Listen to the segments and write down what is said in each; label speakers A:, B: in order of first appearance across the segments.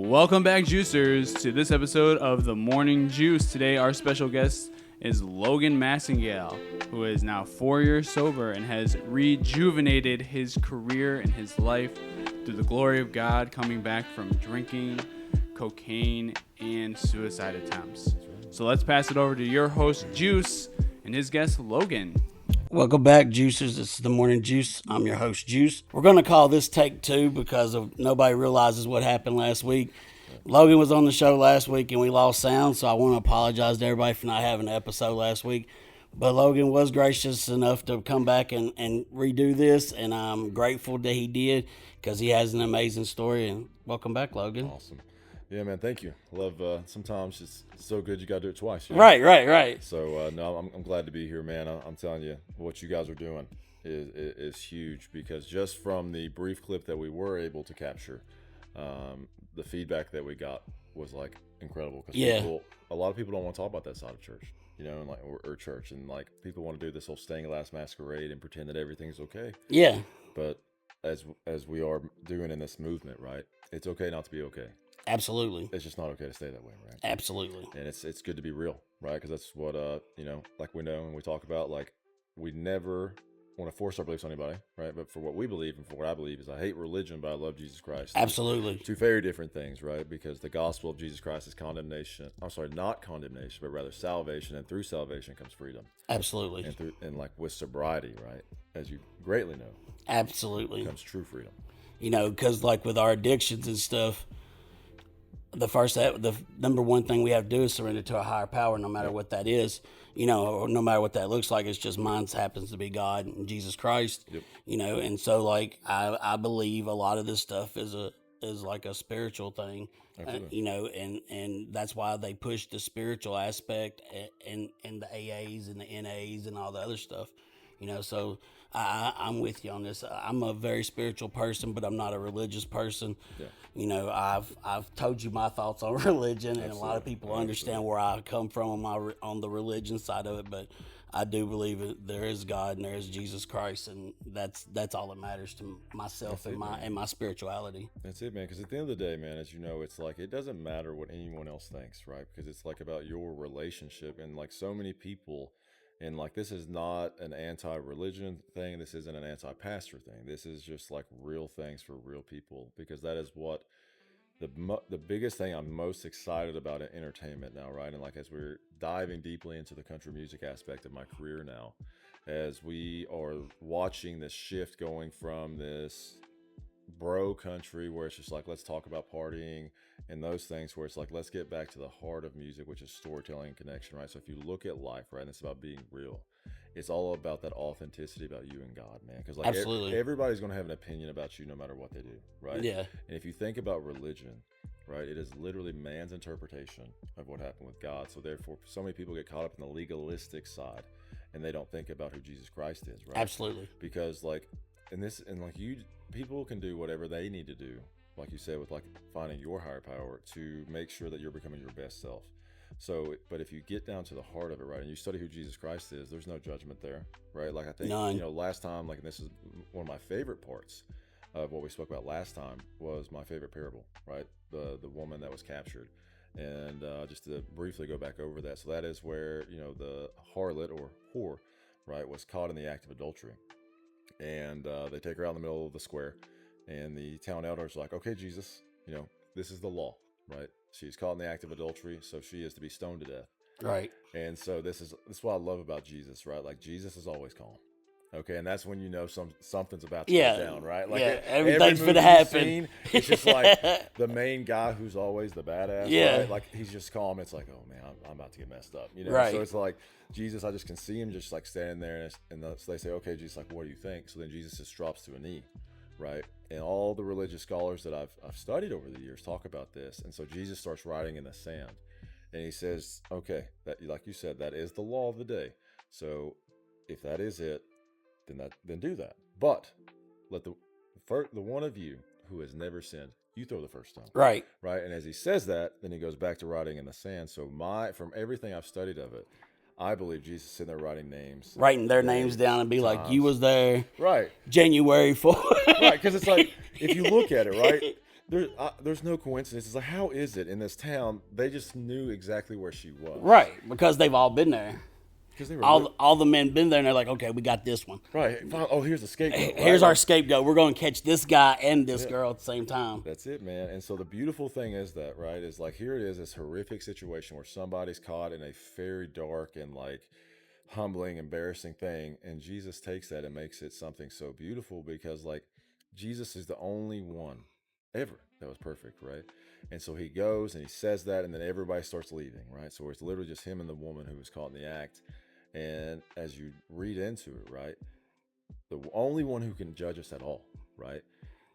A: Welcome back, Juicers, to this episode of The Morning Juice. Today, our special guest is Logan Massengale, who is now 4 years sober and has rejuvenated his career and his life through the glory of God, coming back from drinking, cocaine, and suicide attempts. So let's pass it over to your host, Juice, and his guest, Logan.
B: Welcome back, Juicers. This is The Morning Juice. I'm your host, Juice. We're going to call this take 2 because of nobody realizes what happened last week. Logan was on the show last week and we lost sound, so I want to apologize to everybody for not having an episode last week. But Logan was gracious enough to come back and redo this, and I'm grateful that he did because he has an amazing story. And welcome back, Logan.
C: Awesome. Yeah, man, thank you. Love, sometimes it's so good you got to do it twice. You know?
B: Right.
C: So, no, I'm glad to be here, man. I'm telling you, what you guys are doing is huge, because just from the brief clip that we were able to capture, the feedback that we got was like incredible. Because a lot of people don't want to talk about that side of church, you know, and like or church, and like people want to do this whole stained glass masquerade and pretend that everything's okay.
B: Yeah.
C: But as we are doing in this movement, right? It's okay not to be okay.
B: Absolutely.
C: It's just not okay to stay that way, right?
B: Absolutely.
C: And it's good to be real, right? Because that's what like we know and we talk about. Like, we never want to force our beliefs on anybody, right? But for what we believe and for what I believe is, I hate religion, but I love Jesus Christ.
B: Absolutely.
C: Two very different things, right? Because the gospel of Jesus Christ is condemnation. I'm sorry, not condemnation, but rather salvation, and through salvation comes freedom.
B: Absolutely.
C: And like with sobriety, right? As you greatly know,
B: absolutely
C: comes true freedom.
B: You know, because like with our addictions and stuff, the number one thing we have to do is surrender to a higher power, no matter what that is, you know, or no matter what that looks like. It's just mine happens to be God and Jesus Christ, you know. And so like, I believe a lot of this stuff is like a spiritual thing, you know, and that's why they push the spiritual aspect and the AAs and the NAs and all the other stuff, you know. So I'm with you on this. I'm a very spiritual person, but I'm not a religious person. Yeah. You know, I've told you my thoughts on religion, and a lot of people understand where I come from on the religion side of it. But I do believe there is God and there is Jesus Christ, and that's all that matters to myself and my spirituality.
C: That's it, man. Because at the end of the day, man, as you know, it's like it doesn't matter what anyone else thinks, right? Because it's like about your relationship, and like so many people. And like, this is not an anti-religion thing. This isn't an anti-pastor thing. This is just like real things for real people, because that is what the biggest thing I'm most excited about in entertainment now, right? And like, as we're diving deeply into the country music aspect of my career now, as we are watching this shift going from this bro country where it's just like, let's talk about partying and those things, where it's like, let's get back to the heart of music, which is storytelling and connection, right? So if you look at life, right, and it's about being real, it's all about that authenticity about you and God, man. Because like, everybody's going to have an opinion about you no matter what they do, right? Yeah. And if you think about religion, right, it is literally man's interpretation of what happened with God. So therefore, so many people get caught up in the legalistic side and they don't think about who Jesus Christ is, right? Absolutely. Because like, people can do whatever they need to do, like you said, with like finding your higher power to make sure that you're becoming your best self. So, but if you get down to the heart of it, right, and you study who Jesus Christ is, there's no judgment there, right? Like, I think, you know, last time, like, and this is one of my favorite parts of what we spoke about last time, was my favorite parable, right? The woman that was captured. And just to briefly go back over that. So that is where, you know, the harlot or whore, right, was caught in the act of adultery. And they take her out in the middle of the square, and the town elders are like, okay, Jesus, you know, this is the law, right? She's caught in the act of adultery, so she is to be stoned to death. Right. And so this is what I love about Jesus, right? Like, Jesus is always calm. Okay, and that's when you know something's about to go down, right? Like,
B: everything's gonna happen.
C: It's just like the main guy who's always the badass, right? Like, he's just calm. It's like, oh man, I'm about to get messed up, you know? Right. So it's like, Jesus, I just can see him just like standing there, and so they say, okay, Jesus, like, what do you think? So then Jesus just drops to a knee, right? And all the religious scholars that I've studied over the years talk about this. And so Jesus starts writing in the sand, and he says, okay, that, like you said, that is the law of the day. So if that is it, then do that. But let the one of you who has never sinned, you throw the first stone. Right. And as he says that, then he goes back to writing in the sand. So from everything I've studied of it, I believe Jesus is sitting there writing their names down and be times. Like, you was there. Right. January 4th. Right. Because it's like, if you look at it, right, there's no coincidence. It's like, how is it in this town they just knew exactly where she was?
B: Right, because they've all been there.
C: Because they were
B: All the men been there, and they're like, okay, we got this one.
C: right. Oh, here's the scapegoat. Right?
B: Here's our scapegoat. We're going to catch this guy and this girl at the same time.
C: That's it, man. And so the beautiful thing is that, right, is like, here it is, this horrific situation where somebody's caught in a very dark and like humbling, embarrassing thing. And Jesus takes that and makes it something so beautiful because like Jesus is the only one ever that was perfect, right? And so he goes and he says that, and then everybody starts leaving, right? So it's literally just him and the woman who was caught in the act. And as you read into it, right, the only one who can judge us at all, right,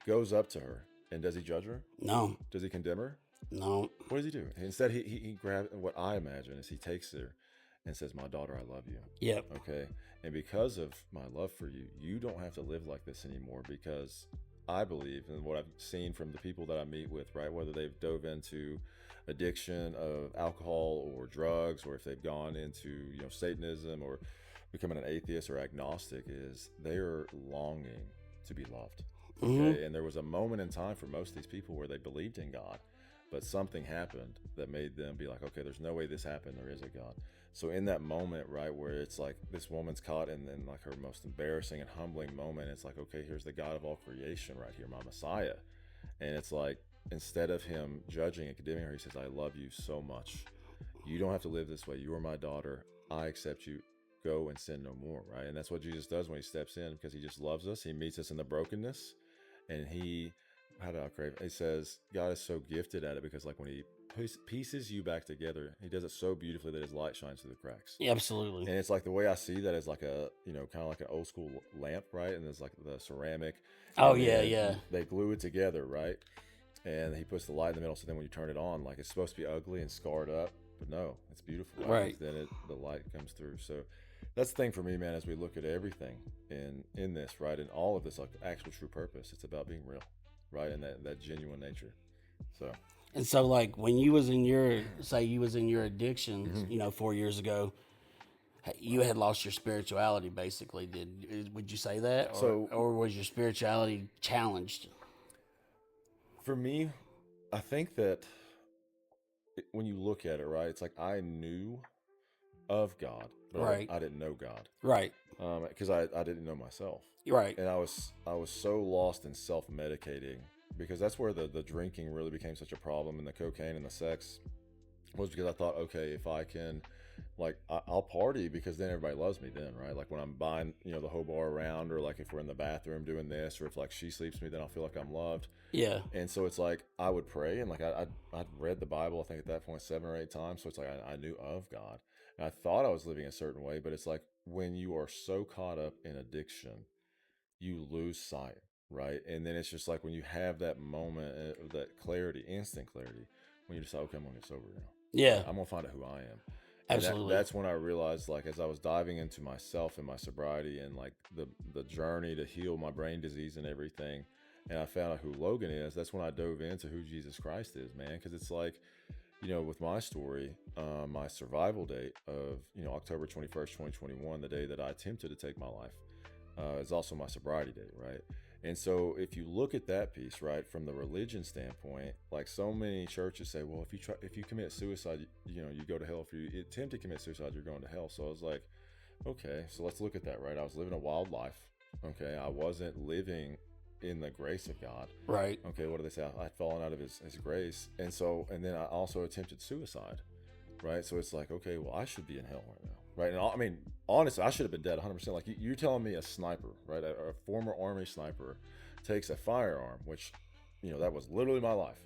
C: goes up to her. And does he judge her?
B: No.
C: Does he condemn her?
B: No.
C: What does he do? Instead, he grabs, what I imagine is he takes her and says, my daughter, I love you.
B: Yep.
C: Okay. And because of my love for you, you don't have to live like this anymore, because I believe, and what I've seen from the people that I meet with, right, whether they've dove into addiction of alcohol or drugs, or if they've gone into, Satanism or becoming an atheist or agnostic, is they're longing to be loved. Okay.
B: Mm-hmm.
C: And there was a moment in time for most of these people where they believed in God, but something happened that made them be like, okay, there's no way this happened. There is a God. So in that moment, right, where it's like this woman's caught in then like her most embarrassing and humbling moment, it's like, okay, here's the God of all creation right here, my Messiah. And it's like, instead of him judging and condemning her, he says, I love you so much. You don't have to live this way. You are my daughter. I accept you. Go and sin no more, right? And that's what Jesus does when he steps in, because he just loves us. He meets us in the brokenness. And he says, God is so gifted at it, because like when he pieces you back together, he does it so beautifully that his light shines through the cracks.
B: Yeah, absolutely.
C: And it's like, the way I see that is like a, kind of like an old school lamp, right? And there's like the ceramic.
B: Oh,
C: and
B: yeah.
C: They glue it together, right? And he puts the light in the middle, so then when you turn it on, like, it's supposed to be ugly and scarred up, but no, it's beautiful.
B: Right.
C: Then the light comes through. So that's the thing for me, man, as we look at everything in this, right? And all of this, like, actual true purpose, it's about being real, right? And that genuine nature. So.
B: And so, like, when you was in your addictions,
C: Mm-hmm.
B: 4 years ago, you had lost your spirituality, basically. Would you say that? Or was your spirituality challenged?
C: For me, I think that when you look at it, right, it's like I knew of God, but
B: Right.
C: I didn't know God,
B: Right.
C: because I didn't know myself,
B: Right.
C: and I was so lost in self-medicating, because that's where the drinking really became such a problem, and the cocaine and the sex was because I thought, okay, if I can, like, I'll party because then everybody loves me then, right? Like when I'm buying, the whole bar around, or like if we're in the bathroom doing this, or if like she sleeps with me, then I'll feel like I'm loved.
B: Yeah.
C: And so it's like I would pray, and like I'd read the Bible, I think at that point 7 or 8 times. So it's like I knew of God, and I thought I was living a certain way. But it's like when you are so caught up in addiction, you lose sight, right? And then it's just like when you have that moment of that clarity, instant clarity, when you decide, okay, I'm gonna get sober now.
B: Yeah.
C: I'm gonna find out who I am.
B: Absolutely.
C: That's when I realized, like, as I was diving into myself and my sobriety and like the journey to heal my brain disease and everything, and I found out who Logan is. That's when I dove into who Jesus Christ is, man. Because it's like, with my story, my survival date of October 21st, 2021, the day that I attempted to take my life, is also my sobriety date, right? And so if you look at that piece, right, from the religion standpoint, like so many churches say, well, if you commit suicide, you go to hell. If you attempt to commit suicide, you're going to hell. So I was like, okay, so let's look at that, right? I was living a wild life. Okay. I wasn't living in the grace of God.
B: Right.
C: Okay. What do they say? I'd fallen out of his grace. And then I also attempted suicide. Right. So it's like, okay, well, I should be in hell right now. Right. And I mean, honestly, I should have been dead 100%. Like you're telling me a sniper, right? A former Army sniper takes a firearm, which, that was literally my life.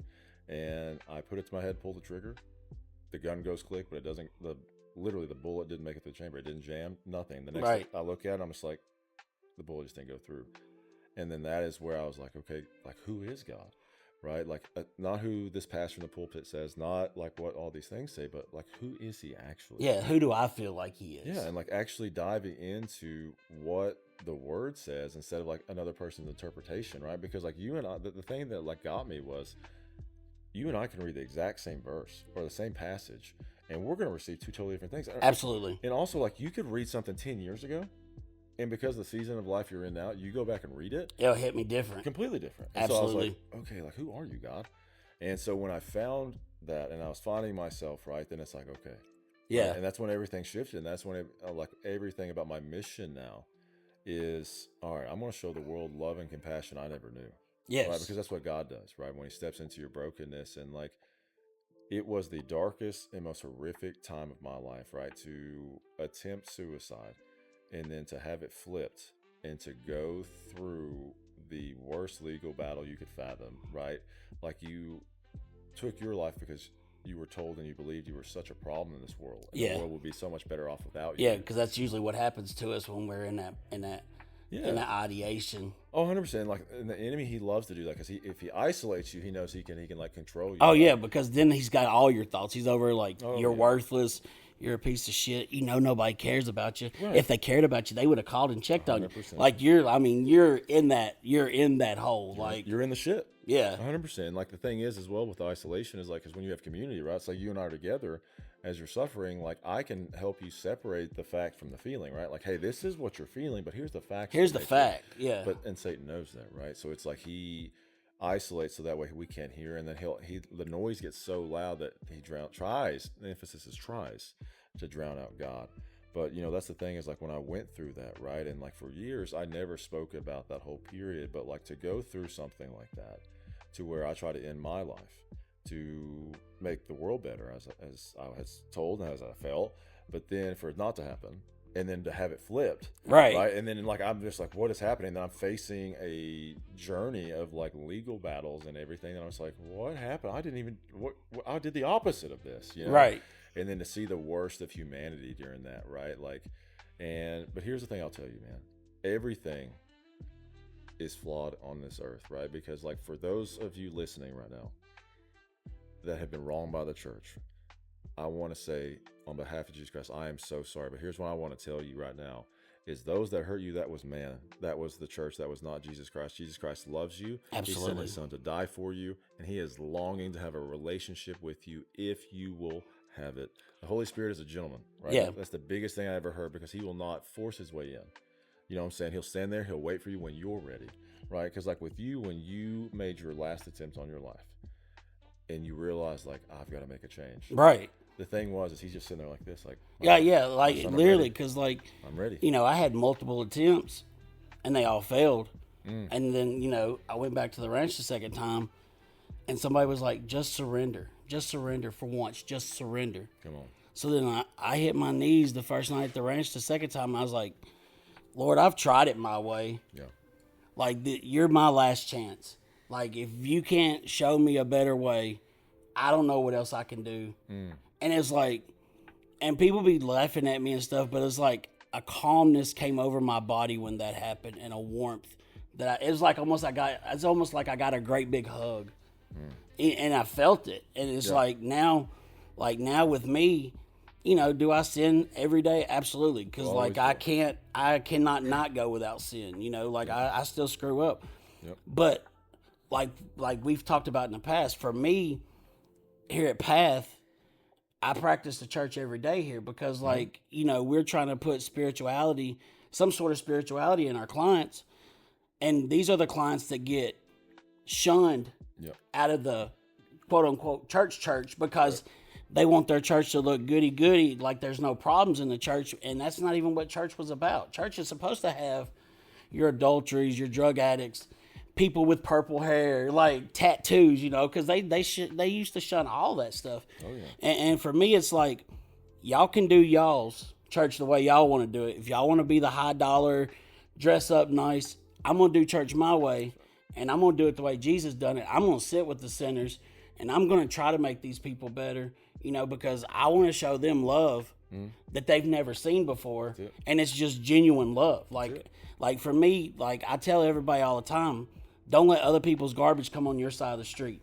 C: And I put it to my head, pull the trigger. The gun goes click, but it doesn't, literally the bullet didn't make it to the chamber. It didn't jam, nothing. The next
B: Right.
C: I look at it, I'm just like, the bullet just didn't go through. And then that is where I was like, okay, like who is God? Right? Like not who this pastor in the pulpit says, not like what all these things say, but like who is he actually?
B: Yeah, who do I feel like he is?
C: Yeah, and like actually diving into what the word says instead of like another person's interpretation, right? Because like you and I, the thing that like got me was you and I can read the exact same verse or the same passage, and we're going to receive two totally different things.
B: Absolutely.
C: And also, like, you could read something 10 years ago And because the season of life you're in now, you go back and read it,
B: It'll hit me different.
C: completely different. And
B: Absolutely.
C: so I was like, okay, like, who are you, God? And so when I found that and I was finding myself, right, then it's like, okay.
B: Yeah.
C: Right? And that's when everything shifted. And that's when like everything about my mission now is, all right, I'm going to show the world love and compassion I never knew.
B: Yes.
C: Right? Because that's what God does, right? When he steps into your brokenness. And like, it was the darkest and most horrific time of my life, right? To attempt suicide and then to have it flipped and to go through the worst legal battle you could fathom, right? Like, you took your life because you were told and you believed you were such a problem in this world. And the world would be so much better off without you.
B: Yeah, because that's usually what happens to us when we're in that ideation.
C: Oh, 100%. Like, and the enemy, he loves to do that because if he isolates you, he knows he can like control you.
B: Oh,
C: right?
B: yeah, because then he's got all your thoughts. He's over like, you're
C: yeah.
B: worthless. You're a piece of shit. You know nobody cares about you.
C: Right.
B: If they cared about you, they would have called and checked on you.
C: 100%.
B: Like you're in that hole. Like
C: You're in the shit.
B: Yeah.
C: 100%. Like, the thing is, as well, with isolation is like, because when you have community, right? It's like you and I are together as you're suffering. Like, I can help you separate the fact from the feeling, right? Like, hey, this is what you're feeling, but here's the fact.
B: Here's the fact. Yeah.
C: And Satan knows that, right? So it's like he isolates so that way we can't hear, and then the noise gets so loud that he tries. The emphasis is tries to drown out God. But, that's the thing is, like, when I went through that, right? And like, for years, I never spoke about that whole period, but like, to go through something like that, to where I try to end my life to make the world better, as I was told and as I felt, but then for it not to happen, and then to have it flipped,
B: right?
C: And then, like, I'm just like, what is happening? And I'm facing a journey of like legal battles and everything, and I was like, what happened? I didn't even I did the opposite of this,
B: right?
C: And then to see the worst of humanity during that, right? Like, but here's the thing I'll tell you, man. Everything is flawed on this earth, right? Because, like, for those of you listening right now that have been wronged by the church, I want to say, on behalf of Jesus Christ, I am so sorry. But here's what I want to tell you right now is those that hurt you, that was man. That was the church. That was not Jesus Christ. Jesus Christ loves you.
B: Absolutely.
C: He sent his son to die for you, and he is longing to have a relationship with you if you will have it. The Holy Spirit is a gentleman, right?
B: Yeah.
C: That's the biggest thing I ever heard, because he will not force his way in. You know what I'm saying? He'll stand there. He'll wait for you when you're ready, right? Because, like, with you, when you made your last attempt on your life and you realize, like, I've got to make a change.
B: Right.
C: The thing is he's just sitting there like this, like,
B: yeah, like, literally, because, like,
C: I'm ready.
B: I had multiple attempts and they all failed. And then, I went back to the ranch the second time and somebody was like, just surrender for once, just surrender.
C: Come on.
B: So then I hit my knees the first night at the ranch. The second time I was like, Lord, I've tried it my way.
C: Yeah.
B: Like, you're my last chance. Like, if you can't show me a better way, I don't know what else I can do. And it's like, and people be laughing at me and stuff, but it's like a calmness came over my body when that happened, and a warmth that it's almost like I got a great big hug. And I felt it. And it's like now with me, do I sin every day? Absolutely. Because, like, I cannot not go without sin. I still screw up.
C: Yep.
B: But like we've talked about in the past, for me here at Path, I practice the church every day here because, like, we're trying to put spirituality, some sort of spirituality in our clients. And these are the clients that get shunned out of the quote unquote church because they want their church to look goody, like there's no problems in the church. And that's not even what church was about. Church is supposed to have your adulteries, your drug addicts, people with purple hair, like tattoos, because they used to shun all that stuff.
C: Oh, yeah.
B: And for me, it's like, y'all can do y'all's church the way y'all want to do it. If y'all want to be the high dollar, dress up nice, I'm going to do church my way, and I'm going to do it the way Jesus done it. I'm going to sit with the sinners, and I'm going to try to make these people better, because I want to show them love that they've never seen before, and it's just genuine love. Like for me, like I tell everybody all the time, don't let other people's garbage come on your side of the street.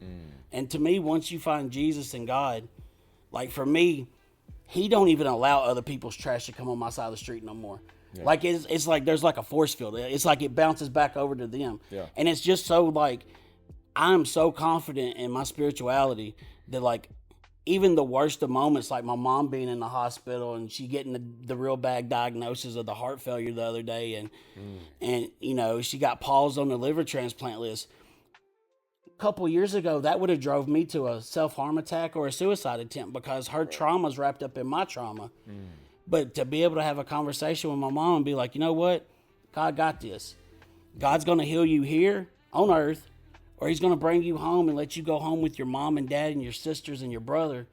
B: And to me, once you find Jesus and God, like for me, he don't even allow other people's trash to come on my side of the street no more. Yeah. Like it's like there's like a force field. It's like it bounces back over to them.
C: Yeah.
B: And it's just so like I'm so confident in my spirituality that like even the worst of moments, like my mom being in the hospital and she getting the real bad diagnosis of the heart failure the other day, and you know, she got paused on the liver transplant list. A couple years ago, that would have drove me to a self-harm attack or a suicide attempt because her trauma's wrapped up in my trauma. But to be able to have a conversation with my mom and be like, you know what? God got this. God's going to heal you here on earth, or he's going to bring you home and let you go home with your mom and dad and your sisters and your brother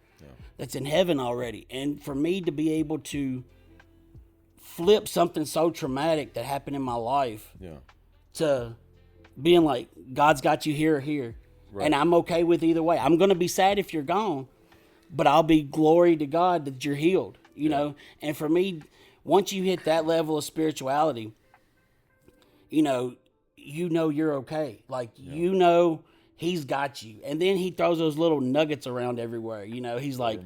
B: that's in heaven already. And for me to be able to flip something so traumatic that happened in my life to being like, God's got you here or here. Right. And I'm okay with either way. I'm going to be sad if you're gone, but I'll be glory to God that you're healed, you know? And for me, once you hit that level of spirituality, you know you're okay. Like, you know, he's got you. And then he throws those little nuggets around everywhere. You know, he's like,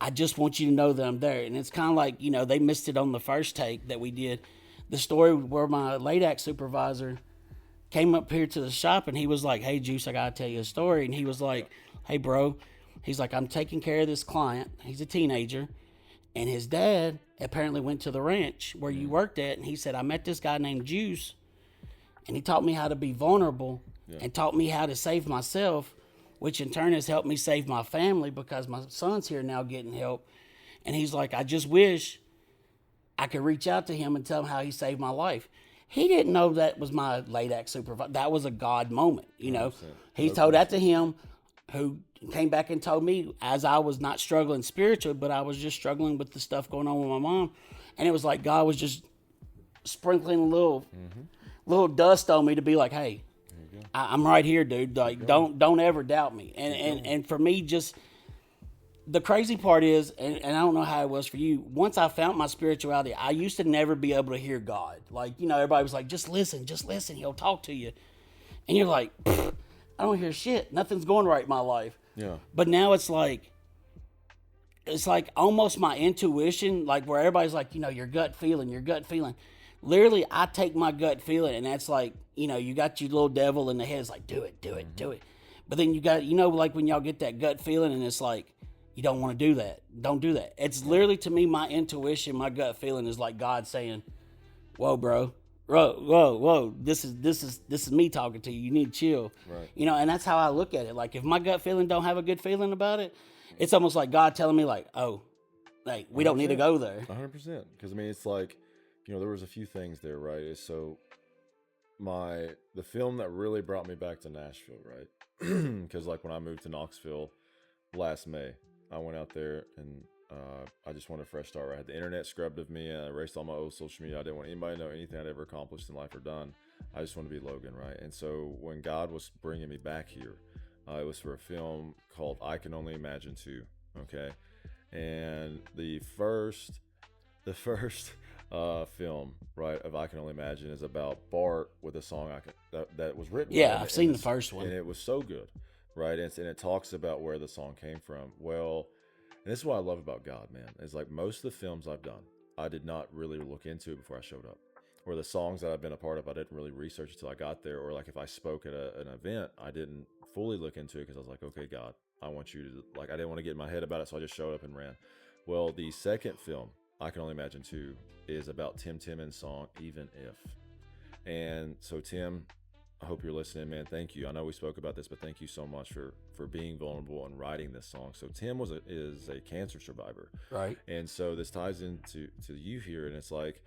B: I just want you to know that I'm there. And it's kind of like, you know, they missed it on the first take that we did. The story where my late act supervisor came up here to the shop and he was like, hey, Juice, I got to tell you a story. And he was like, hey, bro, he's like, I'm taking care of this client. He's a teenager. And his dad apparently went to the ranch where you worked at. And he said, I met this guy named Juice. And he taught me how to be vulnerable and taught me how to save myself, which in turn has helped me save my family because my son's here now getting help. And he's like, I just wish I could reach out to him and tell him how he saved my life. He didn't know that was my late act supervisor. That was a God moment, you know. 100%. He told that to him, who came back and told me as I was not struggling spiritually, but I was just struggling with the stuff going on with my mom. And it was like God was just sprinkling a little dust on me to be like, hey, I'm right here, dude. Like, don't ever doubt me. And for me, just the crazy part is, and I don't know how it was for you, once I found my spirituality, I used to never be able to hear God. Like, you know, everybody was like, just listen, he'll talk to you. And you're like, I don't hear shit. Nothing's going right in my life. Yeah. But now it's like almost my intuition, like where everybody's like, you know, your gut feeling. Literally, I take my gut feeling, and that's like, you know, you got your little devil in the head. It's like, do it. But then you got, you know, like when y'all get that gut feeling, and it's like, you don't want to do that. Don't do that. It's literally, to me, my intuition, my gut feeling is like God saying, whoa, bro. Whoa. This is me talking to you. You need to chill. Right. You know, and that's how I look at it. Like, if my gut feeling don't have a good feeling about it, it's almost like God telling me, like, oh, like, we don't need to go there.
C: 100%. Because, I mean, it's like, you know, there was a few things there, right? So the film that really brought me back to Nashville, right? Because like when I moved to Knoxville last May, I went out there and I just wanted a fresh start. Right? I had the internet scrubbed of me and I erased all my old social media. I didn't want anybody to know anything I'd ever accomplished in life or done. I just wanted to be Logan, right? And so when God was bringing me back here, it was for a film called I Can Only Imagine 2, okay? And the first film, right, of I Can Only Imagine is about Bart with a song that was written.
B: Yeah, right? I've seen the first one.
C: And it was so good, right? And it talks about where the song came from. Well, and this is what I love about God, man. Is like most of the films I've done, I did not really look into it before I showed up. Or the songs that I've been a part of, I didn't really research until I got there. Or like if I spoke at an event, I didn't fully look into it because I was like, okay, God, I want you to, like, I didn't want to get in my head about it, so I just showed up and ran. Well, the second film, I Can Only Imagine 2, is about Tim Timmons' song, Even If. And so, Tim, I hope you're listening, man. Thank you. I know we spoke about this, but thank you so much for being vulnerable and writing this song. So Tim is a cancer survivor.
B: Right.
C: And so this ties into you here, and it's like,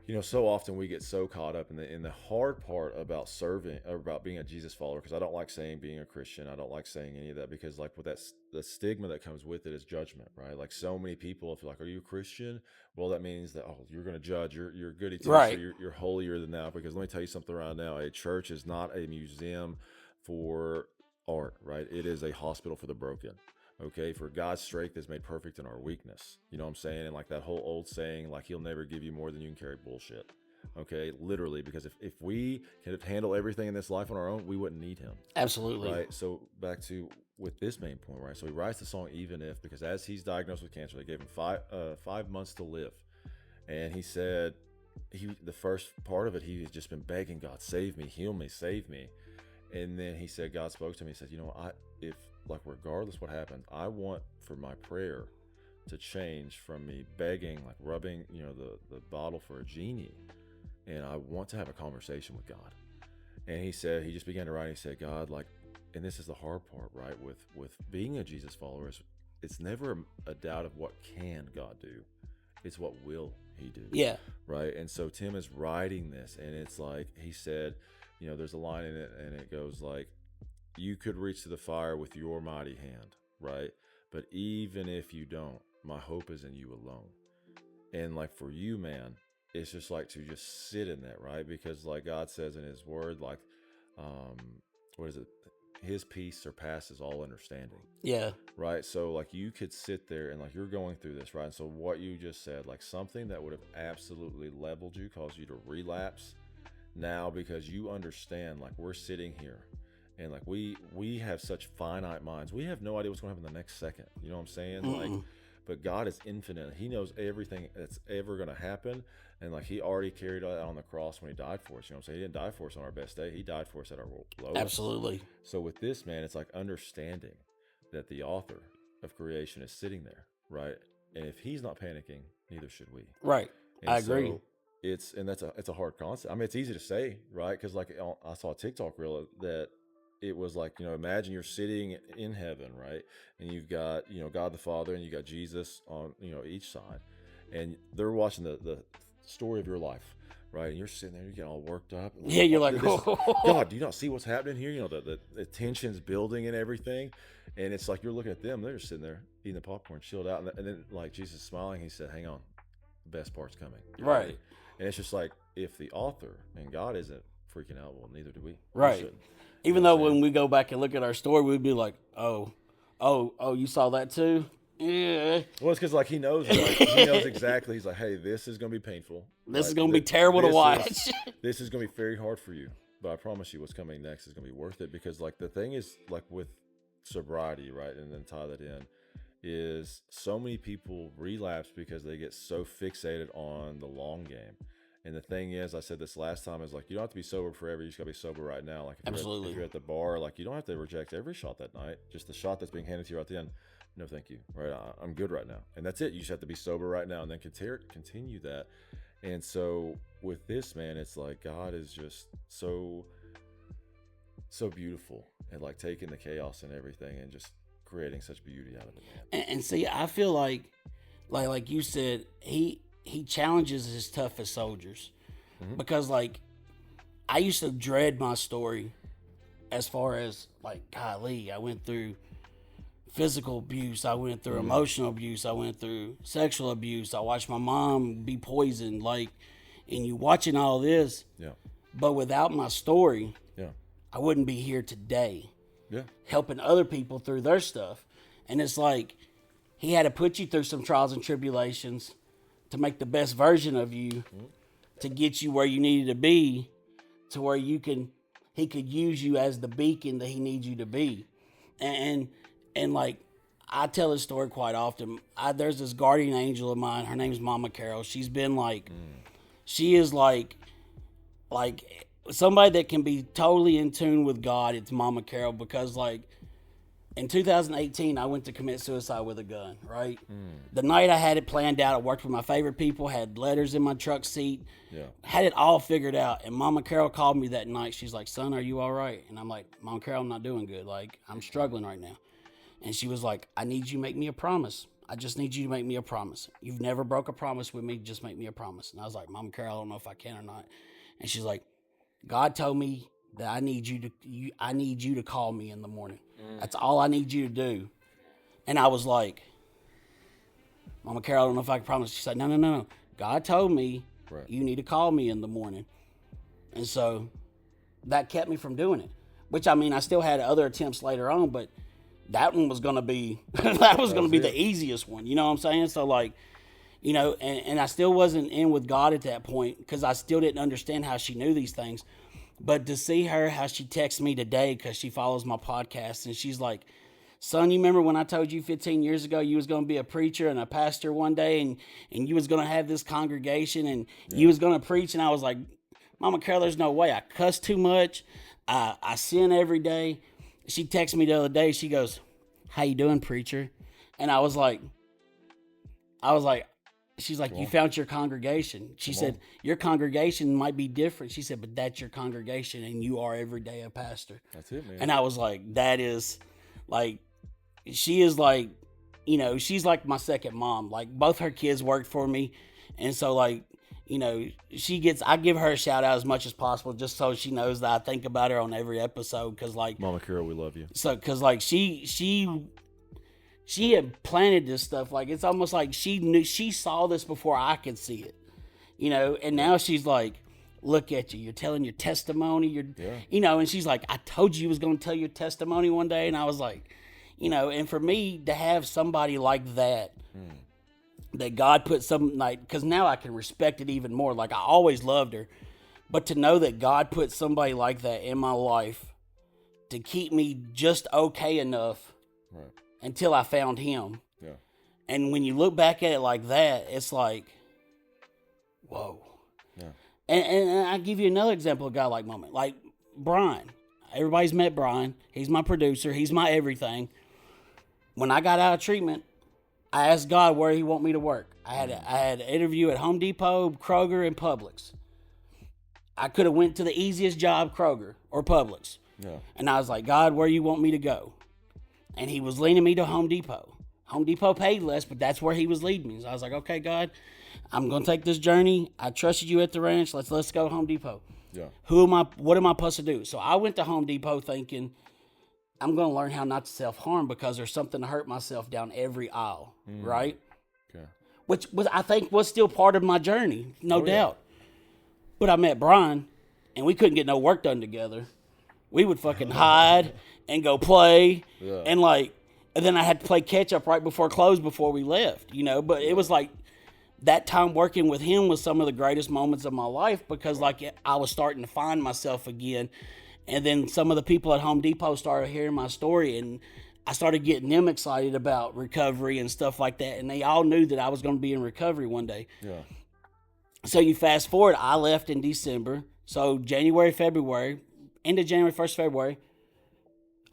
C: you know, so often we get so caught up in the hard part about serving, or about being a Jesus follower, because I don't like saying being a Christian. I don't like saying any of that, because like with that, the stigma that comes with it is judgment, right? Like so many people, if you're like, are you a Christian? Well, that means that, oh, you're going to judge. You're goody two, right? So you're holier than thou. Because let me tell you something right now. A church is not a museum for art, right? It is a hospital for the broken. Okay, for God's strength is made perfect in our weakness. You know what I'm saying? And like that whole old saying, like, he'll never give you more than you can carry, bullshit. Okay, literally, because if we could handle everything in this life on our own, we wouldn't need him.
B: Absolutely.
C: Right, so back to with this main point, right? So he writes the song Even If, because as he's diagnosed with cancer, they gave him 5 months to live. And he said, the first part of it, he had just been begging God, save me, heal me, save me. And then he said, God spoke to me, he said, you know, if like regardless what happens, I want for my prayer to change from me begging, like rubbing, the bottle for a genie, and I want to have a conversation with God. And he just began to write. And he said, God, like, and this is the hard part, right? With being a Jesus follower, it's never a doubt of what can God do. It's what will he do.
B: Yeah.
C: Right. And so Tim is writing this, and it's like, he said, there's a line in it, and it goes like, you could reach to the fire with your mighty hand, right? But even if you don't, my hope is in you alone. And like for you, man, it's just like to just sit in that, right? Because like God says in his word, like, what is it? His peace surpasses all understanding.
B: Yeah.
C: Right. So like you could sit there and like you're going through this, right? And so what you just said, like something that would have absolutely leveled you, caused you to relapse now, because you understand, like we're sitting here and like we have such finite minds. We have no idea what's going to happen the next second. You know what I'm saying? Like, but God is infinite. He knows everything that's ever going to happen. And like he already carried that on the cross when he died for us. You know what I'm saying? He didn't die for us on our best day. He died for us at our lowest.
B: Absolutely.
C: So with this, man, it's like understanding that the author of creation is sitting there, right? And if he's not panicking, neither should we.
B: Right.
C: And
B: I agree.
C: So it's a hard concept. I mean, it's easy to say, right? Because like I saw a TikTok reel that it was like, imagine you're sitting in heaven, right? And you've got, God the Father, and you got Jesus on, each side, and they're watching the story of your life, right? And you're sitting there, you get all worked up. And
B: Yeah, you're like,
C: God, do you not see what's happening here? The tension's building and everything. And it's like you're looking at them, they're just sitting there eating the popcorn, chilled out. And then like Jesus is smiling, he said, hang on, the best part's coming.
B: Right.
C: And it's just like, if the author and God isn't freaking out, well, neither do we.
B: Right. Even though when we go back and look at our story, we'd be like, oh, you saw that too? Yeah.
C: Well, it's because like he knows exactly. He's like, hey, this is gonna be painful.
B: This is gonna be terrible to watch.
C: This is gonna be very hard for you, but I promise you, what's coming next is gonna be worth it. Because like the thing is, like with sobriety, right, and then tie that in, is so many people relapse because they get so fixated on the long game. And the thing is, I said this last time, is like, you don't have to be sober forever. You just gotta be sober right now. Like if you're at the bar, like you don't have to reject every shot that night. Just the shot that's being handed to you at the end. No, thank you. Right, I'm good right now, and that's it. You just have to be sober right now, and then continue that. And so with this, man, it's like God is just so beautiful, and like taking the chaos and everything, and just creating such beauty out of it, man.
B: And see, I feel like you said, he challenges his toughest soldiers, because like I used to dread my story, as far as like, golly, I went through physical abuse, I went through emotional abuse, I went through sexual abuse, I watched my mom be poisoned, like, and you watching all this, but without my story, I wouldn't be here today, helping other people through their stuff. And it's like he had to put you through some trials and tribulations to make the best version of you, to get you where you needed to be, to where he could use you as the beacon that he needs you to be. And like, I tell this story quite often. There's this guardian angel of mine. Her name's Mama Carol. She's been like, she is like somebody that can be totally in tune with God. It's Mama Carol, because like in 2018, I went to commit suicide with a gun, right? The night I had it planned out, I worked with my favorite people, had letters in my truck seat, had it all figured out. And Mama Carol called me that night. She's like, son, are you all right? And I'm like, Mama Carol, I'm not doing good. Like, I'm struggling right now. And she was like, I need you to make me a promise. I just need you to make me a promise. You've never broke a promise with me. Just make me a promise. And I was like, Mama Carol, I don't know if I can or not. And she's like, God told me that I need you to call me in the morning. That's all I need you to do. And I was like, Mama Carol, I don't know if I can promise. She said, no. God told me you need to call me in the morning. And so that kept me from doing it. Which, I mean, I still had other attempts later on, but that one was going to be, the easiest one. You know what I'm saying? So like, and I still wasn't in with God at that point, because I still didn't understand how she knew these things. But to see her, how she texted me today, because she follows my podcast, and she's like, son, you remember when I told you 15 years ago you was going to be a preacher and a pastor one day, and you was going to have this congregation, and you was going to preach? And I was like, Mama Carol, there's no way. I cuss too much. I sin every day. she texted me the other day. She goes, "How you doing, preacher?" And I was like, she's like, "You found your congregation." She said, "Your congregation might be different." She said, "But that's your congregation, and you are every day a pastor."
C: That's it, man.
B: And I was like, that is, like, she is like, you know, she's like my second mom. Like, both her kids worked for me. And so, like, you know, I give her a shout out as much as possible just so she knows that I think about her on every episode. Cause, like,
C: Mama Carol, we love you.
B: So, cause, like, she had planted this stuff. Like, it's almost like she saw this before I could see it, you know, and now she's like, look at you, you're telling your testimony. You know, and she's like, I told you was going to tell your testimony one day. And I was like, you know, and for me to have somebody like that, that God put some, like, because now I can respect it even more. Like, I always loved her, but to know that God put somebody like that in my life to keep me just okay enough until I found him.
C: Yeah.
B: And when you look back at it like that, it's like, whoa.
C: Yeah.
B: And I'll give you another example of a guy like moment. Like Brian. Everybody's met Brian. He's my producer. He's my everything. When I got out of treatment, I asked God where he want me to work. I had an interview at Home Depot, Kroger, and Publix. I could have went to the easiest job, Kroger or Publix.
C: Yeah.
B: And I was like, God, where you want me to go? And he was leading me to Home Depot. Home Depot paid less, but that's where he was leading me. So I was like, okay, God, I'm going to take this journey. I trusted you at the ranch. Let's go to Home Depot.
C: Yeah.
B: What am I supposed to do? So I went to Home Depot thinking, I'm going to learn how not to self-harm because there's something to hurt myself down every aisle, right?
C: Okay.
B: Which I think was still part of my journey, no doubt.
C: Yeah.
B: But I met Brian, and we couldn't get no work done together. We would fucking hide and go play, and then I had to play catch up right before close before we left, you know. But it was like that time working with him was some of the greatest moments of my life because like I was starting to find myself again. And then some of the people at Home Depot started hearing my story, and I started getting them excited about recovery and stuff like that. And they all knew that I was going to be in recovery one day.
C: Yeah.
B: So you fast forward, I left in December. So January, February, end of January, 1st February,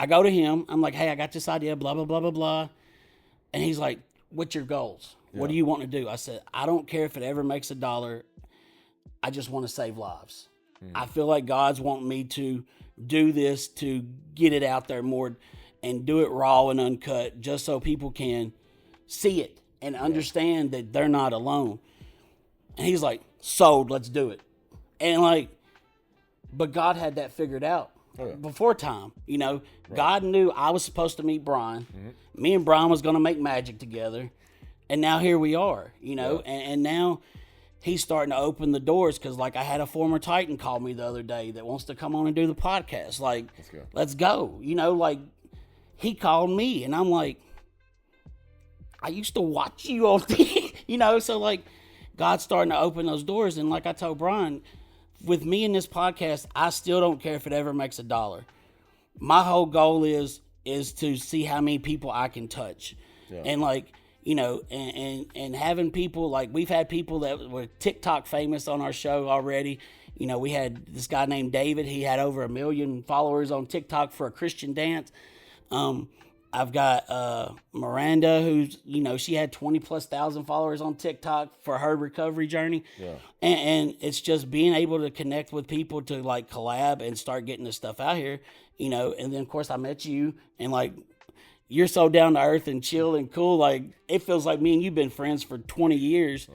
B: I go to him. I'm like, hey, I got this idea, blah, blah, blah, blah, blah. And he's like, what's your goals? Yeah. What do you want to do? I said, I don't care if it ever makes $1. I just want to save lives. I feel like God's wanting me to do this to get it out there more and do it raw and uncut just so people can see it and understand that they're not alone. And he's like, sold, let's do it. And like, but God had that figured out before time, you know. God knew I was supposed to meet Brian. Me and Brian was going to make magic together. And now here we are, you know, and now he's starting to open the doors because, like, I had a former Titan call me the other day that wants to come on and do the podcast. Like, let's go. You know, like, he called me, and I'm like, I used to watch you on TV, you know? So, like, God's starting to open those doors. And like I told Brian, with me in this podcast, I still don't care if it ever makes $1. My whole goal is to see how many people I can touch. Yeah. And, like, you know, and having people, like, we've had people that were TikTok famous on our show already. You know, we had this guy named David. He had over 1 million followers on TikTok for a Christian dance. I've got Miranda, who's, you know, she had 20,000+ followers on TikTok for her recovery journey. Yeah. And it's just being able to connect with people to, like, collab and start getting this stuff out here, you know. And then, of course, I met you, and, like, you're so down to earth and chill and cool. Like, it feels like me and you've been friends for 20 years.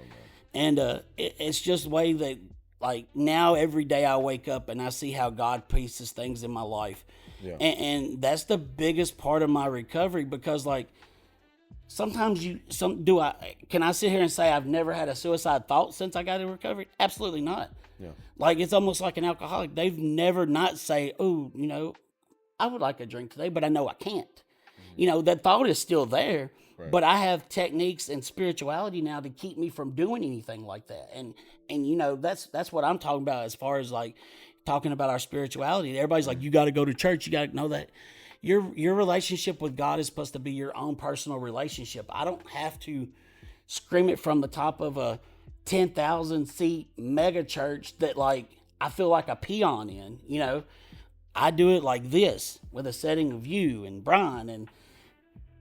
B: And it's just the way that, like, now every day I wake up and I see how God pieces things in my life. Yeah. And that's the biggest part of my recovery because, like, sometimes can I sit here and say I've never had a suicide thought since I got in recovery? Absolutely not. Yeah. Like, it's almost like an alcoholic. They've never not say, oh, you know, I would like a drink today, but I know I can't. You know, that thought is still there, but I have techniques and spirituality now to keep me from doing anything like that. And you know, that's what I'm talking about as far as, like, talking about our spirituality. Everybody's like, you got to go to church. You got to know that your relationship with God is supposed to be your own personal relationship. I don't have to scream it from the top of a 10,000 seat mega church that, like, I feel like a peon in, you know. I do it like this with a setting of you and Brian and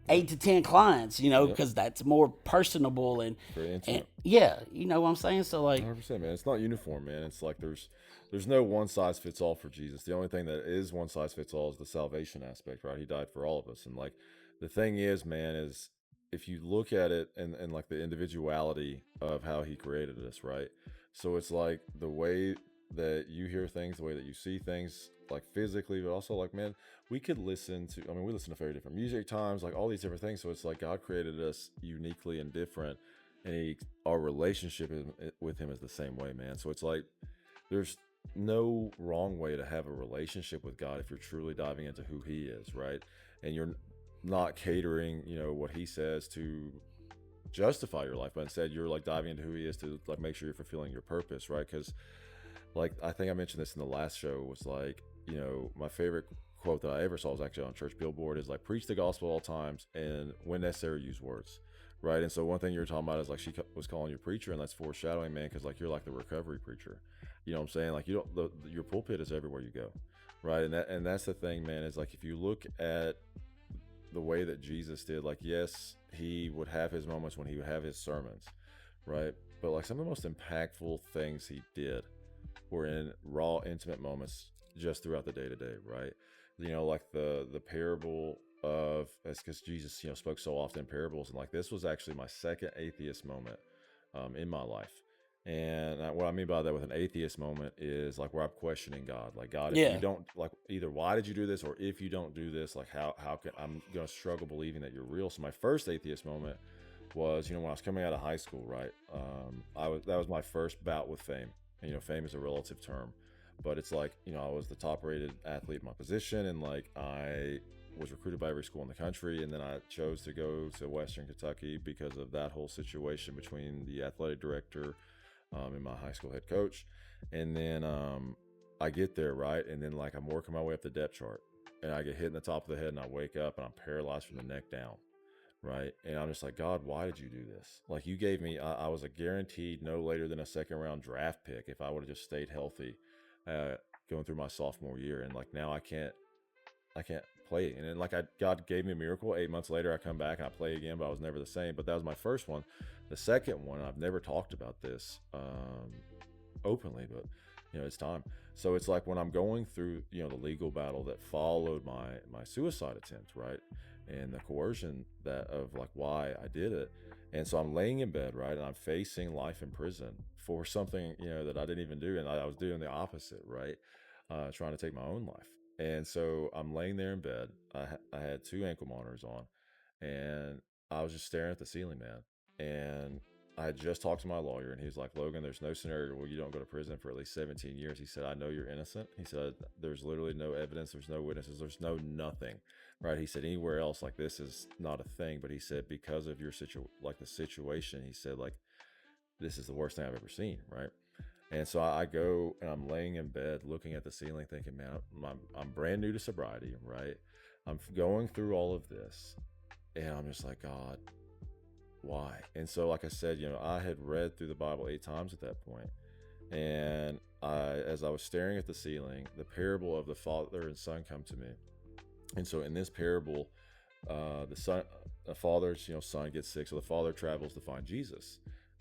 B: 8 to 10 clients,
C: Yep.
B: because that's more personable and
C: Very intimate.
B: yeah, you know what I'm saying? So like,
C: 100%, man. It's not uniform, man. It's like there's no one size fits all for Jesus. The only thing that is one size fits all is the salvation aspect, right? He died for all of us. And like the thing is, man, is if you look at it and like the individuality of how he created us, right? So it's like the way that you hear things, the way that you see things, like physically, but also like, man, we listen to very different music times, like all these different things. So it's like God created us uniquely and different, and our relationship with him is the same way, man. So it's like there's no wrong way to have a relationship with God if you're truly diving into who he is, right? And you're not catering, what he says to justify your life, but instead you're like diving into who he is to like make sure you're fulfilling your purpose, right? Because like I think I mentioned this in the last show, was like, my favorite quote that I ever saw was actually on church billboard, is like, preach the gospel all times and when necessary use words, right? And so one thing you're talking about is like she was calling you preacher, and that's foreshadowing, man, because like you're like the recovery preacher, you know what I'm saying? Like your pulpit is everywhere you go, right? And that's the thing, man, is like if you look at the way that Jesus did, like yes, he would have his moments when he would have his sermons, right? But like some of the most impactful things he did were in raw, intimate moments just throughout the day to day, right? Like the parable of, that's because Jesus, spoke so often in parables, and like this was actually my second atheist moment in my life. And what I mean by that with an atheist moment is like where I'm questioning God, like God, if you don't like, either why did you do this, or if you don't do this, like how can I'm gonna struggle believing that you're real. So my first atheist moment was, when I was coming out of high school, right? That was my first bout with fame. And, fame is a relative term, but it's like, I was the top rated athlete in my position, and like I was recruited by every school in the country, and then I chose to go to Western Kentucky because of that whole situation between the athletic director and my high school head coach. And then I get there, right, and then like I'm working my way up the depth chart, and I get hit in the top of the head, and I wake up and I'm paralyzed from the neck down. Right. And I'm just like, God, why did you do this? Like you gave me, I was a guaranteed no later than a second round draft pick if I would have just stayed healthy going through my sophomore year. And like now I can't play. And then like God gave me a miracle. 8 months later, I come back and I play again, but I was never the same. But that was my first one. The second one, I've never talked about this openly, but it's time. So it's like when I'm going through, the legal battle that followed my suicide attempt, right? And the coercion of like why I did it. And so I'm laying in bed, right? And I'm facing life in prison for something, that I didn't even do. And I was doing the opposite, right? Trying to take my own life. And so I'm laying there in bed. I had 2 ankle monitors on, and I was just staring at the ceiling, man. And I had just talked to my lawyer, and he was like, Logan, there's no scenario where you don't go to prison for at least 17 years. He said, I know you're innocent. He said, there's literally no evidence. There's no witnesses. There's no nothing, right? He said, anywhere else, like this is not a thing. But he said, because of your the situation, he said, like, this is the worst thing I've ever seen, right? And so I go and I'm laying in bed looking at the ceiling thinking, man, I'm brand new to sobriety, right? I'm going through all of this, and I'm just like, God, why? And so like I said, I had read through the Bible 8 times at that point, and as I was staring at the ceiling, the parable of the father and son come to me. And so in this parable, the father's son gets sick, so the father travels to find Jesus.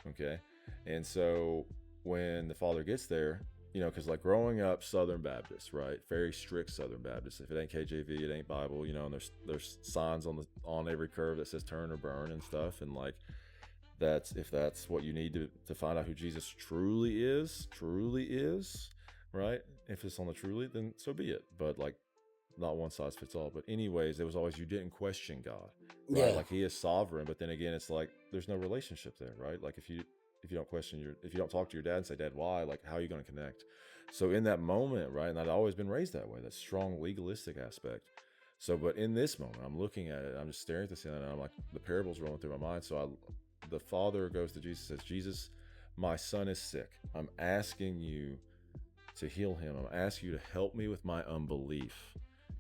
C: Okay. And so when the father gets there, because like growing up Southern Baptist, right, very strict Southern Baptist, if it ain't KJV, it ain't Bible, and there's signs on every curve that says turn or burn and stuff. And like if that's what you need to find out who Jesus truly is, right, if it's on the truly, then so be it. But like not one size fits all. But anyways, it was always, you didn't question God, right? Like he is sovereign, but then again, it's like there's no relationship there, right? Like if you don't question if you don't talk to your dad and say, Dad, why? Like, how are you going to connect? So in that moment, right, and I'd always been raised that way, that strong legalistic aspect. So, but in this moment, I'm looking at it, I'm just staring at the ceiling, and I'm like, the parable's rolling through my mind. So the father goes to Jesus and says, Jesus, my son is sick. I'm asking you to heal him. I'm asking you to help me with my unbelief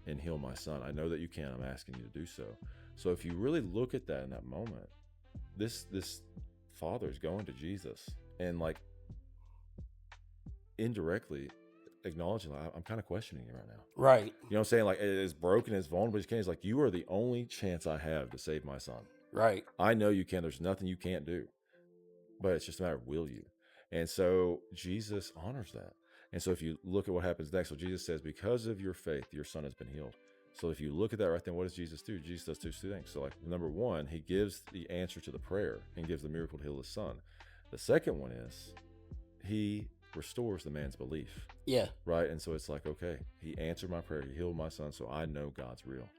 C: and heal my son. I know that you can. I'm asking you to do so. So if you really look at that in that moment, this father is going to Jesus, and like indirectly acknowledging, like, I'm kind of questioning you right now.
B: Right.
C: You know what I'm saying? Like, as broken, as vulnerable as you can. He's like, you are the only chance I have to save my son.
B: Right.
C: I know you can. There's nothing you can't do. But it's just a matter of will you. And so Jesus honors that. And so if you look at what happens next, so Jesus says, because of your faith, your son has been healed. So if you look at that right then, what does Jesus do? Jesus does two things. So like number one, he gives the answer to the prayer and gives the miracle to heal his son. The second one is he restores the man's belief.
B: Yeah.
C: Right. And so it's like, okay, he answered my prayer. He healed my son. So I know God's real.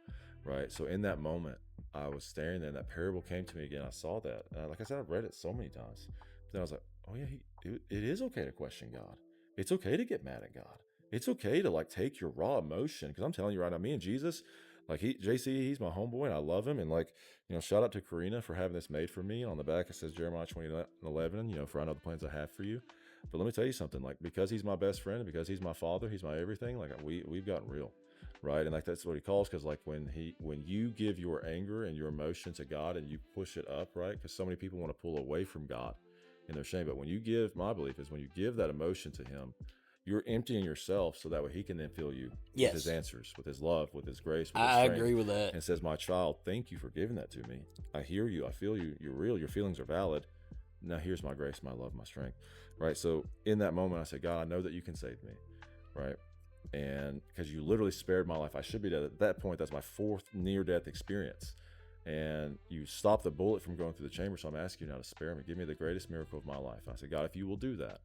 C: Right. So in that moment, I was staring there and that parable came to me again. I saw that. Like I said, I've read it so many times. But then I was like, oh yeah, it is okay to question God. It's okay to get mad at God. It's okay to like take your raw emotion. Because I'm telling you right now, me and Jesus, like JC, he's my homeboy and I love him. And like, you know, shout out to Karina for having this made for me. On the back, it says Jeremiah 20:11, you know, for I know the plans I have for you. But let me tell you something, like, because he's my best friend, because he's my father, he's my everything, like we've gotten real. Right. And like, that's what he calls. Cause like when you give your anger and your emotion to God and you push it up, right. Cause so many people want to pull away from God in their shame. But when you give, my belief is when you give that emotion to him, you're emptying yourself so that way he can then fill you with his answers, with his love, with his grace. With his strength.
B: agree with that.
C: And says, my child, thank you for giving that to me. I hear you. I feel you. You're real. Your feelings are valid. Now here's my grace, my love, my strength. Right. So in that moment, I said, God, I know that you can save me. Right. And because you literally spared my life, I should be dead at that point. That's my fourth near-death experience. And you stopped the bullet from going through the chamber. So I'm asking you now to spare me. Give me the greatest miracle of my life. I said, God, if you will do that,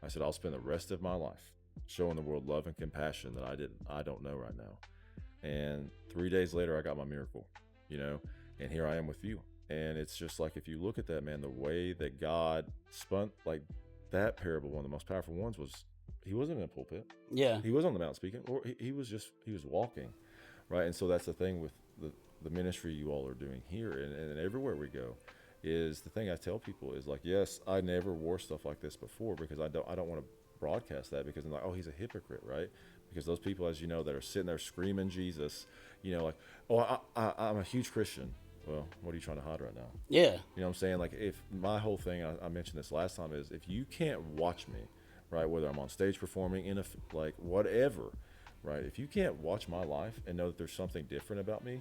C: I said, I'll spend the rest of my life showing the world love and compassion that I don't know right now. And 3 days later, I got my miracle, you know, and here I am with you. And it's just like, if you look at that, man, the way that God spun, like that parable, one of the most powerful ones was, he wasn't in a pulpit.
B: Yeah.
C: He was on the mountain speaking, or he was walking, right? And so that's the thing with the ministry you all are doing here and everywhere we go, is the thing I tell people is like, yes, I never wore stuff like this before because I don't want to broadcast that, because I'm like, oh, he's a hypocrite, right? Because those people, as you know, that are sitting there screaming Jesus, you know, like, oh, I'm a huge Christian. Well, what are you trying to hide right now?
B: Yeah.
C: You know what I'm saying? Like, if my whole thing, I mentioned this last time, is if you can't watch me, right, whether I'm on stage performing in like whatever, right, if you can't watch my life and know that there's something different about me,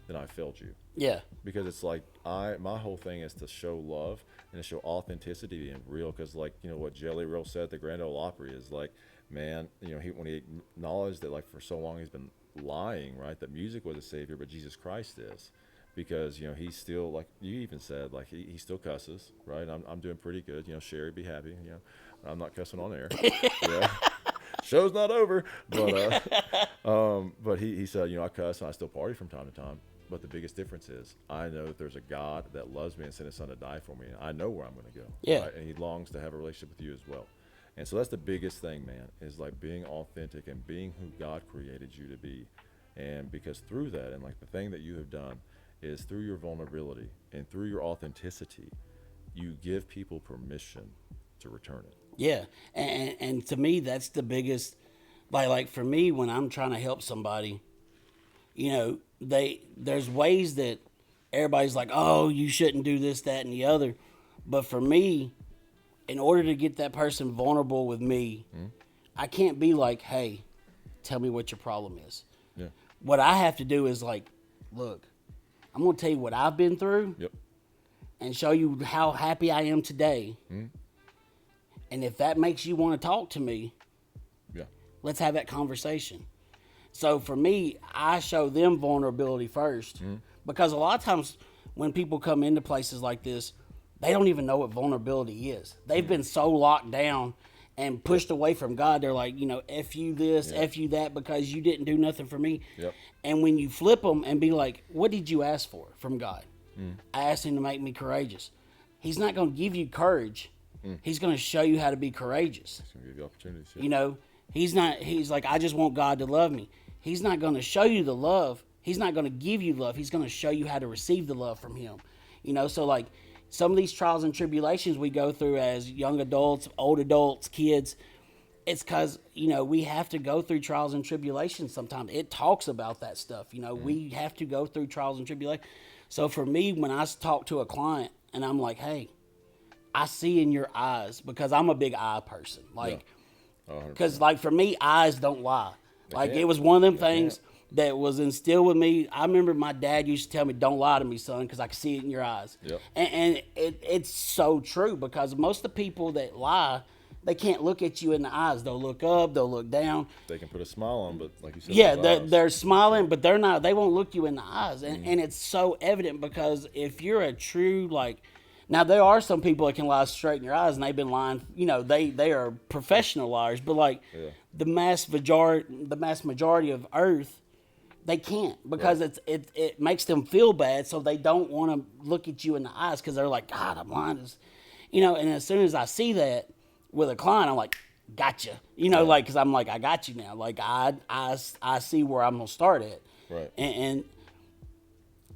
C: then I failed you.
B: Yeah.
C: Because it's like, my whole thing is to show love and to show authenticity and real. Because like, you know what Jelly Roll said at the Grand Ole Opry is like, man, you know, when he acknowledged that like for so long he's been lying, right, that music was a savior, but Jesus Christ is. Because, you know, he's still, like you even said, like he still cusses, right? I'm doing pretty good, you know. Sherry, be happy, you know. I'm not cussing on air. Yeah. Show's not over, but he said, you know, I cuss and I still party from time to time. But the biggest difference is I know that there's a God that loves me and sent his son to die for me. And I know where I'm going to go.
B: Yeah.
C: Right? And he longs to have a relationship with you as well. And so that's the biggest thing, man, is like being authentic and being who God created you to be. And because through that, and like the thing that you have done is through your vulnerability and through your authenticity, you give people permission to return it.
B: Yeah. And to me, that's the biggest, like for me, when I'm trying to help somebody, you know, there's ways that everybody's like, oh, you shouldn't do this, that, and the other. But for me, in order to get that person vulnerable with me, I can't be like, hey, tell me what your problem is.
C: Yeah.
B: What I have to do is like, look, I'm going to tell you what I've been through.
C: Yep.
B: And show you how happy I am today. And if that makes you want to talk to me,
C: Yeah.
B: let's have that conversation. So for me, I show them vulnerability first, because a lot of times when people come into places like this, they don't even know what vulnerability is. They've been so locked down and pushed away from God. They're like, you know, F you this, F you that, because you didn't do nothing for me.
C: Yep.
B: And when you flip them and be like, what did you ask for from God? I asked him to make me courageous. He's not going to give you courage. He's going to show you how to be courageous.
C: He's going to give you opportunities. Yeah.
B: You know, he's like, I just want God to love me. He's not going to show you the love. He's not going to give you love. He's going to show you how to receive the love from him. You know, so like some of these trials and tribulations we go through as young adults, old adults, kids, it's because, you know, we have to go through trials and tribulations sometimes. It talks about that stuff. You know, we have to go through trials and tribulations. So for me, when I talk to a client and I'm like, hey, I see in your eyes, because I'm a big eye person. Like,
C: Oh, 100%.
B: Because, like, for me, eyes don't lie. Like,
C: can't.
B: it was one of them
C: They
B: things that was instilled with me. I remember my dad used to tell me, don't lie to me, son, because I can see it in your eyes.
C: Yep.
B: And it's so true, because most of the people that lie, they can't look at you in the eyes. They'll look up, they'll look down.
C: They can put a smile on, but like you said,
B: Yeah,
C: those eyes.
B: they're smiling, but they're not. They won't look you in the eyes, and it's so evident, because if you're a true, like, now there are some people that can lie straight in your eyes, and they've been lying. You know, they are professional liars, but like the mass majority of Earth, they can't, because it makes them feel bad, so they don't want to look at you in the eyes, because they're like, God, I'm lying, and as soon as I see that with a client, I'm like, gotcha, like, because I'm like, I got you now, like I see where I'm gonna start at,
C: Right.
B: and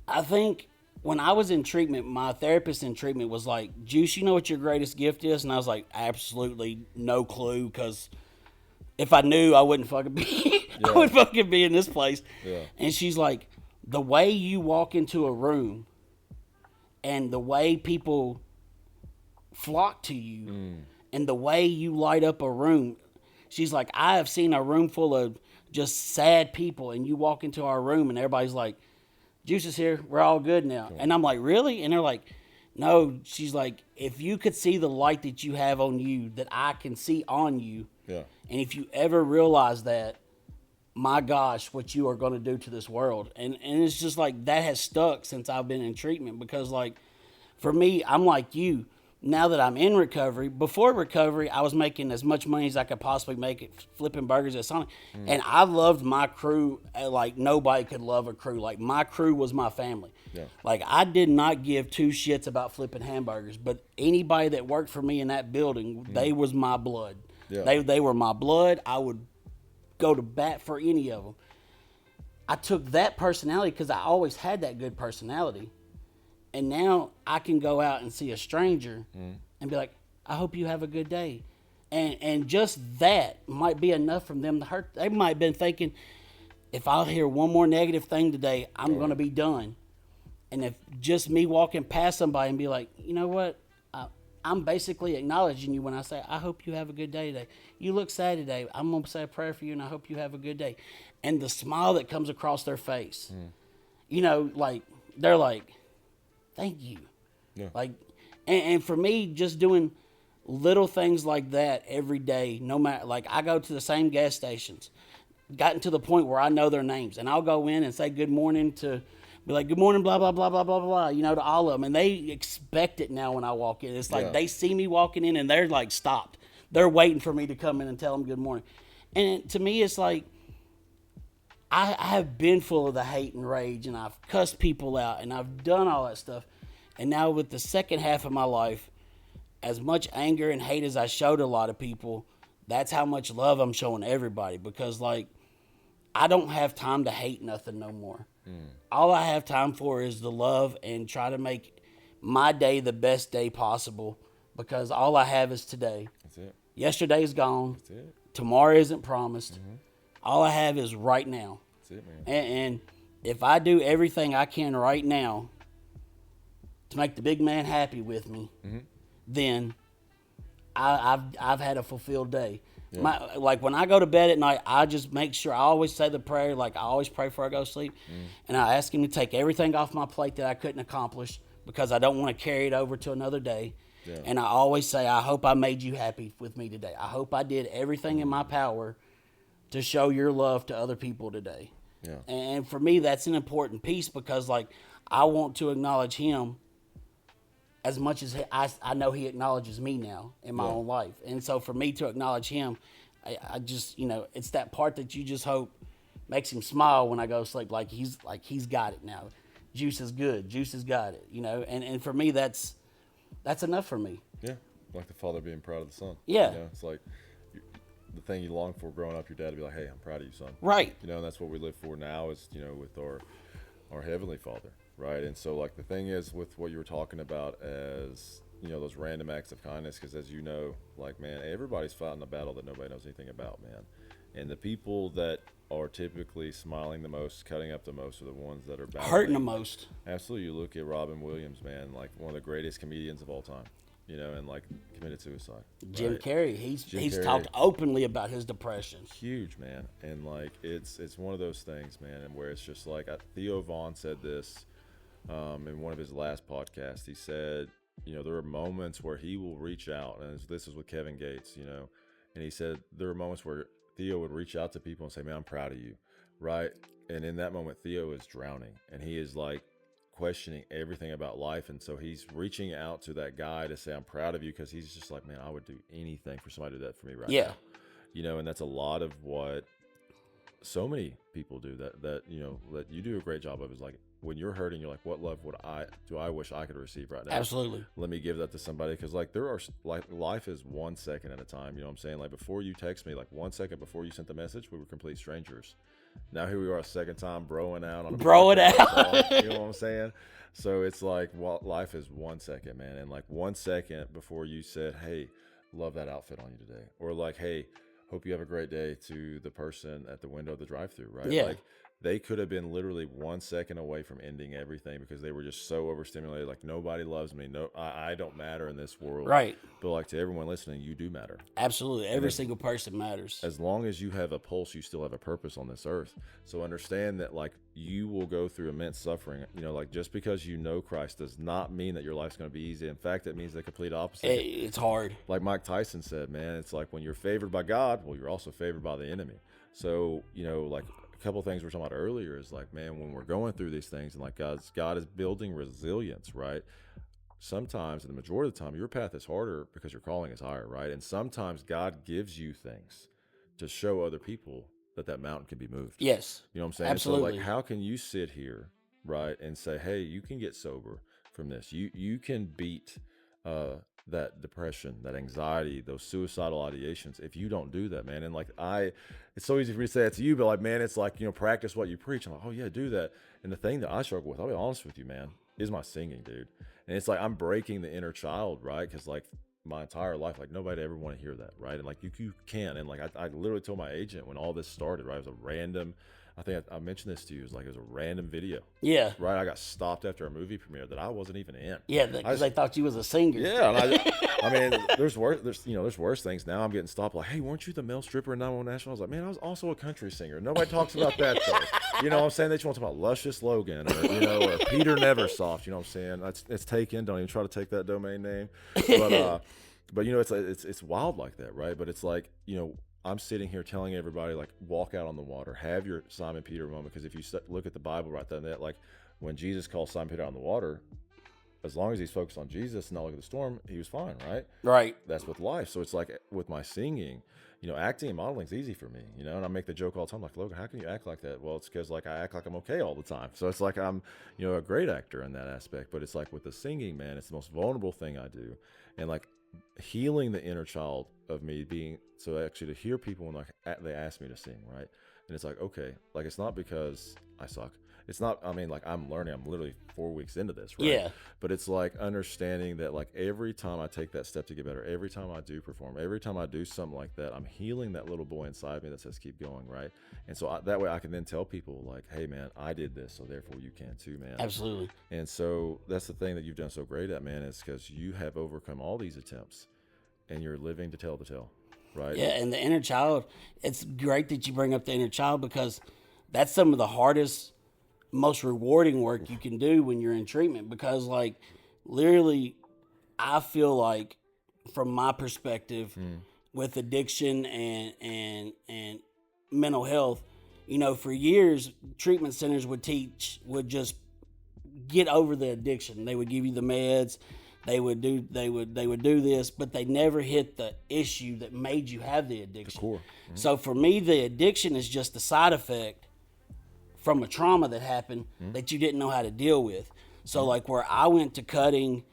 B: I think when I was in treatment, my therapist in treatment was like, Juice, you know what your greatest gift is? And I was like, absolutely no clue, because if I knew, I wouldn't fucking be, I would fucking be in this place.
C: Yeah.
B: And she's like, the way you walk into a room and the way people flock to you and the way you light up a room, she's like, I have seen a room full of just sad people, and you walk into our room and everybody's like, Juice is here, we're all good now. And I'm like, really? And they're like, no. She's like, if you could see the light that you have on you, that I can see on you, and if you ever realize that, my gosh, what you are going to do to this world. And it's just like, that has stuck since I've been in treatment, because like, for me, I'm like you. Now that I'm in recovery, before recovery, I was making as much money as I could possibly make it flipping burgers at Sonic. And I loved my crew like nobody could love a crew. Like, my crew was my family.
C: Yeah.
B: Like, I did not give two shits about flipping hamburgers, but anybody that worked for me in that building, they was my blood.
C: Yeah.
B: They were my blood. I would go to bat for any of them. I took that personality, because I always had that good personality. And now I can go out and see a stranger and be like, I hope you have a good day. And just that might be enough for them to hurt. They might have been thinking, if I'll hear one more negative thing today, I'm going to be done. And if just me walking past somebody and be like, you know what? I'm basically acknowledging you when I say, I hope you have a good day today. You look sad today. I'm going to say a prayer for you, and I hope you have a good day. And the smile that comes across their face, like, they're like, thank you.
C: Yeah.
B: Like, and for me, just doing little things like that every day, no matter, like, I go to the same gas stations, gotten to the point where I know their names, and I'll go in and say good morning to, be like, good morning, blah, blah, blah, blah, blah, blah, to all of them. And they expect it now when I walk in. It's like they see me walking in and they're like stopped. They're waiting for me to come in and tell them good morning. And to me, it's like, I have been full of the hate and rage, and I've cussed people out, and I've done all that stuff. And now with the second half of my life, as much anger and hate as I showed a lot of people, that's how much love I'm showing everybody, because, like, I don't have time to hate nothing no more. All I have time for is the love and try to make my day the best day possible, because all I have is today.
C: That's it.
B: Yesterday's gone.
C: That's it.
B: Tomorrow isn't promised. All I have is right now.
C: That's it, man.
B: And if I do everything I can right now to make the big man happy with me, then I've had a fulfilled day. Yeah. Like, when I go to bed at night, I just make sure, I always say the prayer, like I always pray before I go to sleep, and I ask him to take everything off my plate that I couldn't accomplish, because I don't want to carry it over to another day. Yeah. And I always say, I hope I made you happy with me today. I hope I did everything in my power to show your love to other people today. Yeah. And for me, that's an important piece, because, like, I want to acknowledge him as much as I know he acknowledges me now in my own life. And so for me to acknowledge him, I just, it's that part that you just hope makes him smile when I go to sleep, like he's got it now. Juice is good. Juice has got it, and for me, that's enough for me.
C: Yeah, like the father being proud of the son.
B: Yeah.
C: It's like the thing you long for growing up, your dad would be like, hey, I'm proud of you, son.
B: Right.
C: And that's what we live for now is, with our Heavenly Father. Right. And so, like, the thing is with what you were talking about as, those random acts of kindness, because as you know, like, man, everybody's fighting a battle that nobody knows anything about, man. And the people that are typically smiling the most, cutting up the most, are the ones that are battling.
B: Hurting the most.
C: Absolutely. You look at Robin Williams, man, like one of the greatest comedians of all time. and like committed suicide.
B: Jim
C: right?
B: Carrey, he's
C: Carrey.
B: talked openly about his depression.
C: Huge, man. And like it's one of those things, man, and where it's just like Theo Vaughn said this in one of his last podcasts. He said, there are moments where he will reach out, and this is with Kevin Gates, and he said there are moments where Theo would reach out to people and say, man, I'm proud of you, right? And in that moment, Theo is drowning, and he is like questioning everything about life. And so he's reaching out to that guy to say, I'm proud of you, because he's just like, man, I would do anything for somebody to do that for me right now. And that's a lot of what so many people do that you do a great job of, is like, when you're hurting, you're like, what love do I wish I could receive right now?
B: Absolutely.
C: Let me give that to somebody, because like life is 1 second at a time. You know what I'm saying? Like, before you text me, like 1 second before you sent the message, we were complete strangers. Now here we are a second time broing out on a podcast, you know what I'm saying? So it's like, life is 1 second, man. And like 1 second before you said, hey, love that outfit on you today, or like, hey, hope you have a great day, to the person at the window of the drive-thru, right?
B: Yeah.
C: Like, they could have been literally 1 second away from ending everything, because they were just so overstimulated. Like, nobody loves me. No, I don't matter in this world.
B: Right.
C: But like, to everyone listening, you do matter.
B: Absolutely. Every single person matters.
C: As long as you have a pulse, you still have a purpose on this earth. So understand that like, you will go through immense suffering. Like, just because you know Christ does not mean that your life's going to be easy. In fact, it means the complete opposite.
B: It's hard.
C: Like Mike Tyson said, man, it's like, when you're favored by God, well, you're also favored by the enemy. So, like, a couple of things we were talking about earlier is like, man, when we're going through these things, and like God is building resilience, right? Sometimes, and the majority of the time, your path is harder because your calling is higher, right? And sometimes God gives you things to show other people that mountain can be moved.
B: Yes.
C: You know what I'm saying?
B: Absolutely.
C: So like, how can you sit here, right, and say, hey, you can get sober from this. You can beat that depression, that anxiety, those suicidal ideations, if you don't do that, man. And like, it's so easy for me to say that to you, but like, man, it's like, practice what you preach. I'm like, oh yeah, do that. And the thing that I struggle with, I'll be honest with you, man, is my singing, dude. And it's like, I'm breaking the inner child, right? Because like, my entire life, like, nobody ever want to hear that, right? And like, you can. And like, I literally told my agent when all this started, right? It was a random, I think I mentioned this to you, it was a random video.
B: Yeah.
C: Right? I got stopped after a movie premiere that I wasn't even in.
B: Yeah, because they thought you was a singer.
C: Yeah. And I mean, there's worse things now. I'm getting stopped like, hey, weren't you the male stripper in 911 National? I was like, man, I was also a country singer. Nobody talks about that though. You know what I'm saying? They just want to talk about Luscious Logan, or or Peter Neversoft. You know what I'm saying? It's taken. Don't even try to take that domain name. But it's wild like that, right? But it's like, I'm sitting here telling everybody, like, walk out on the water, have your Simon Peter moment. Because if you look at the Bible right there, that like, when Jesus called Simon Peter out on the water, as long as he's focused on Jesus and not look at the storm, he was fine, right?
B: Right.
C: That's with life. So it's like with my singing, acting and modeling is easy for me, and I make the joke all the time, like, Logan, how can you act like that? Well, it's because like I act like I'm okay all the time. So it's like I'm, a great actor in that aspect. But it's like with the singing, man, it's the most vulnerable thing I do. And like, healing the inner child of me being, so actually to hear people when like they ask me to sing, right? And it's like, okay, like, it's not because I suck. It's not, I mean, like, I'm learning, I'm literally 4 weeks into this, right?
B: Yeah.
C: But it's like understanding that like, every time I take that step to get better, every time I do perform, every time I do something like that, I'm healing that little boy inside me that says keep going, right? And so that way I can then tell people like, hey man, I did this, so therefore you can too, man.
B: Absolutely.
C: And so that's the thing that you've done so great at, man, is because you have overcome all these attempts and you're living to tell the tale, right?
B: Yeah, and the inner child, it's great that you bring up the inner child, because that's some of the hardest, most rewarding work you can do when you're in treatment. Because like, literally, I feel like, from my perspective, with addiction and mental health, for years, treatment centers would just get over the addiction. They would give you the meds. They would do this, but they never hit the issue that made you have the addiction.
C: The core.
B: So for me, the addiction is just a side effect from a trauma that happened that you didn't know how to deal with. So like, where I went to cutting,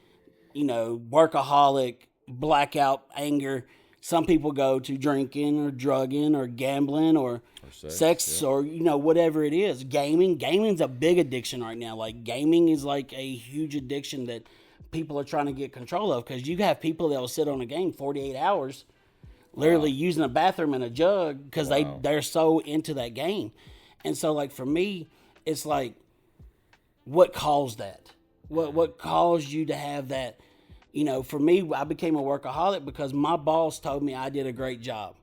B: workaholic, blackout, anger. Some people go to drinking or drugging or gambling or sex
C: yeah.
B: or, whatever it is. Gaming's a big addiction right now. Like, gaming is like a huge addiction that people are trying to get control of, because you have people that will sit on a game 48 hours literally using a bathroom and a jug because they're so into that game. And so like, for me, it's like, what caused that? What caused you to have that You know, for me, I became a workaholic because my boss told me I did a great job.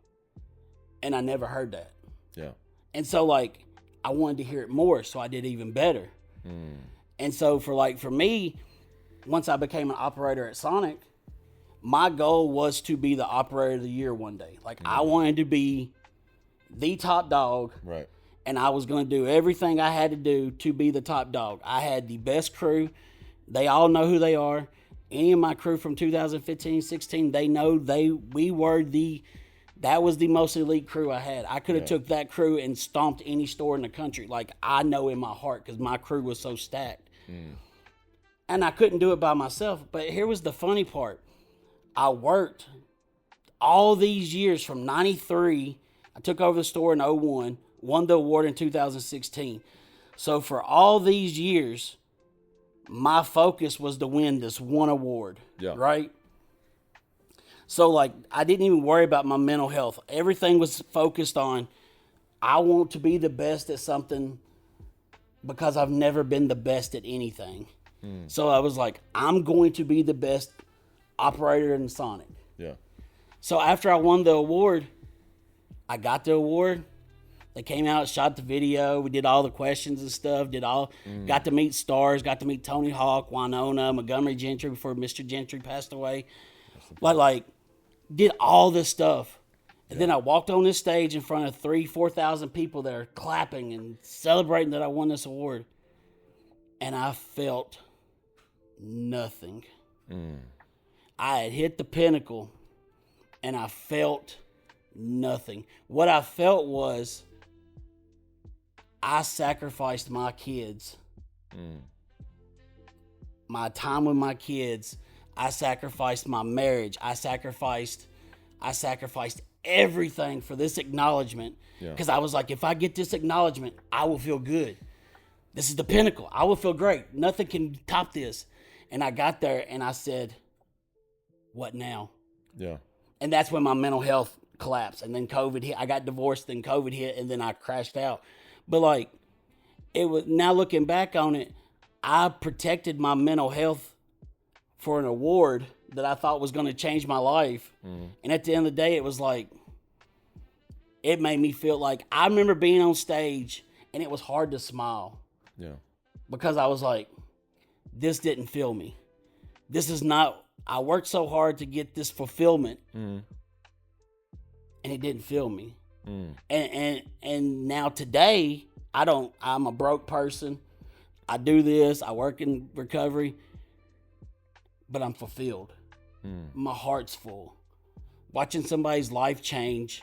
B: And I never heard that.
C: Yeah.
B: And so, like, I wanted to hear it more, so I did even better. And so, for me, once I became an operator at Sonic, my goal was to be the operator of the year one day. Like, I wanted to be the top dog.
C: Right.
B: And I was going to do everything I had to do to be the top dog. I had the best crew. They all know who they are. Any of my crew from 2015, 16, they know that was the most elite crew I had. I could have took that crew and stomped any store in the country. Like, I know in my heart, because my crew was so stacked. And I couldn't do it by myself. But here was the funny part. I worked all these years from 93. I took over the store in 01, won the award in 2016. So for all these years, my focus was to win this one award, right? So, like, I didn't even worry about my mental health. Everything was focused on, I want to be the best at something because I've never been the best at anything. So I was like, I'm going to be the best operator in Sonic.
C: Yeah.
B: So after I won the award, I got the award. They came out, shot the video. We did all the questions and stuff. Got to meet stars. Got to meet Tony Hawk, Winona, Montgomery Gentry before Mr. Gentry passed away. Like, did all this stuff. And then I walked on this stage in front of 4,000 people that are clapping and celebrating that I won this award. And I felt nothing. I had hit the pinnacle and I felt nothing. What I felt was I sacrificed my kids, my time with my kids. I sacrificed my marriage. I sacrificed everything for this acknowledgement. Because I was like, if I get this acknowledgement, I will feel good. This is the pinnacle. I will feel great. Nothing can top this. And I got there and I said, what now?
C: Yeah.
B: And that's when my mental health collapsed. And then COVID hit. I got divorced, then COVID hit, and then I crashed out. But, like, it was, now looking back on it, I protected my mental health for an award that I thought was going to change my life. And at the end of the day, it was like, it made me feel like, I remember being on stage and it was hard to smile.
C: Yeah.
B: Because I was like, this didn't fill me. This is not, I worked so hard to get this fulfillment and it didn't fill me. And now today, I'm a broke person. I do this, I work in recovery, but I'm fulfilled. My heart's full. Watching somebody's life change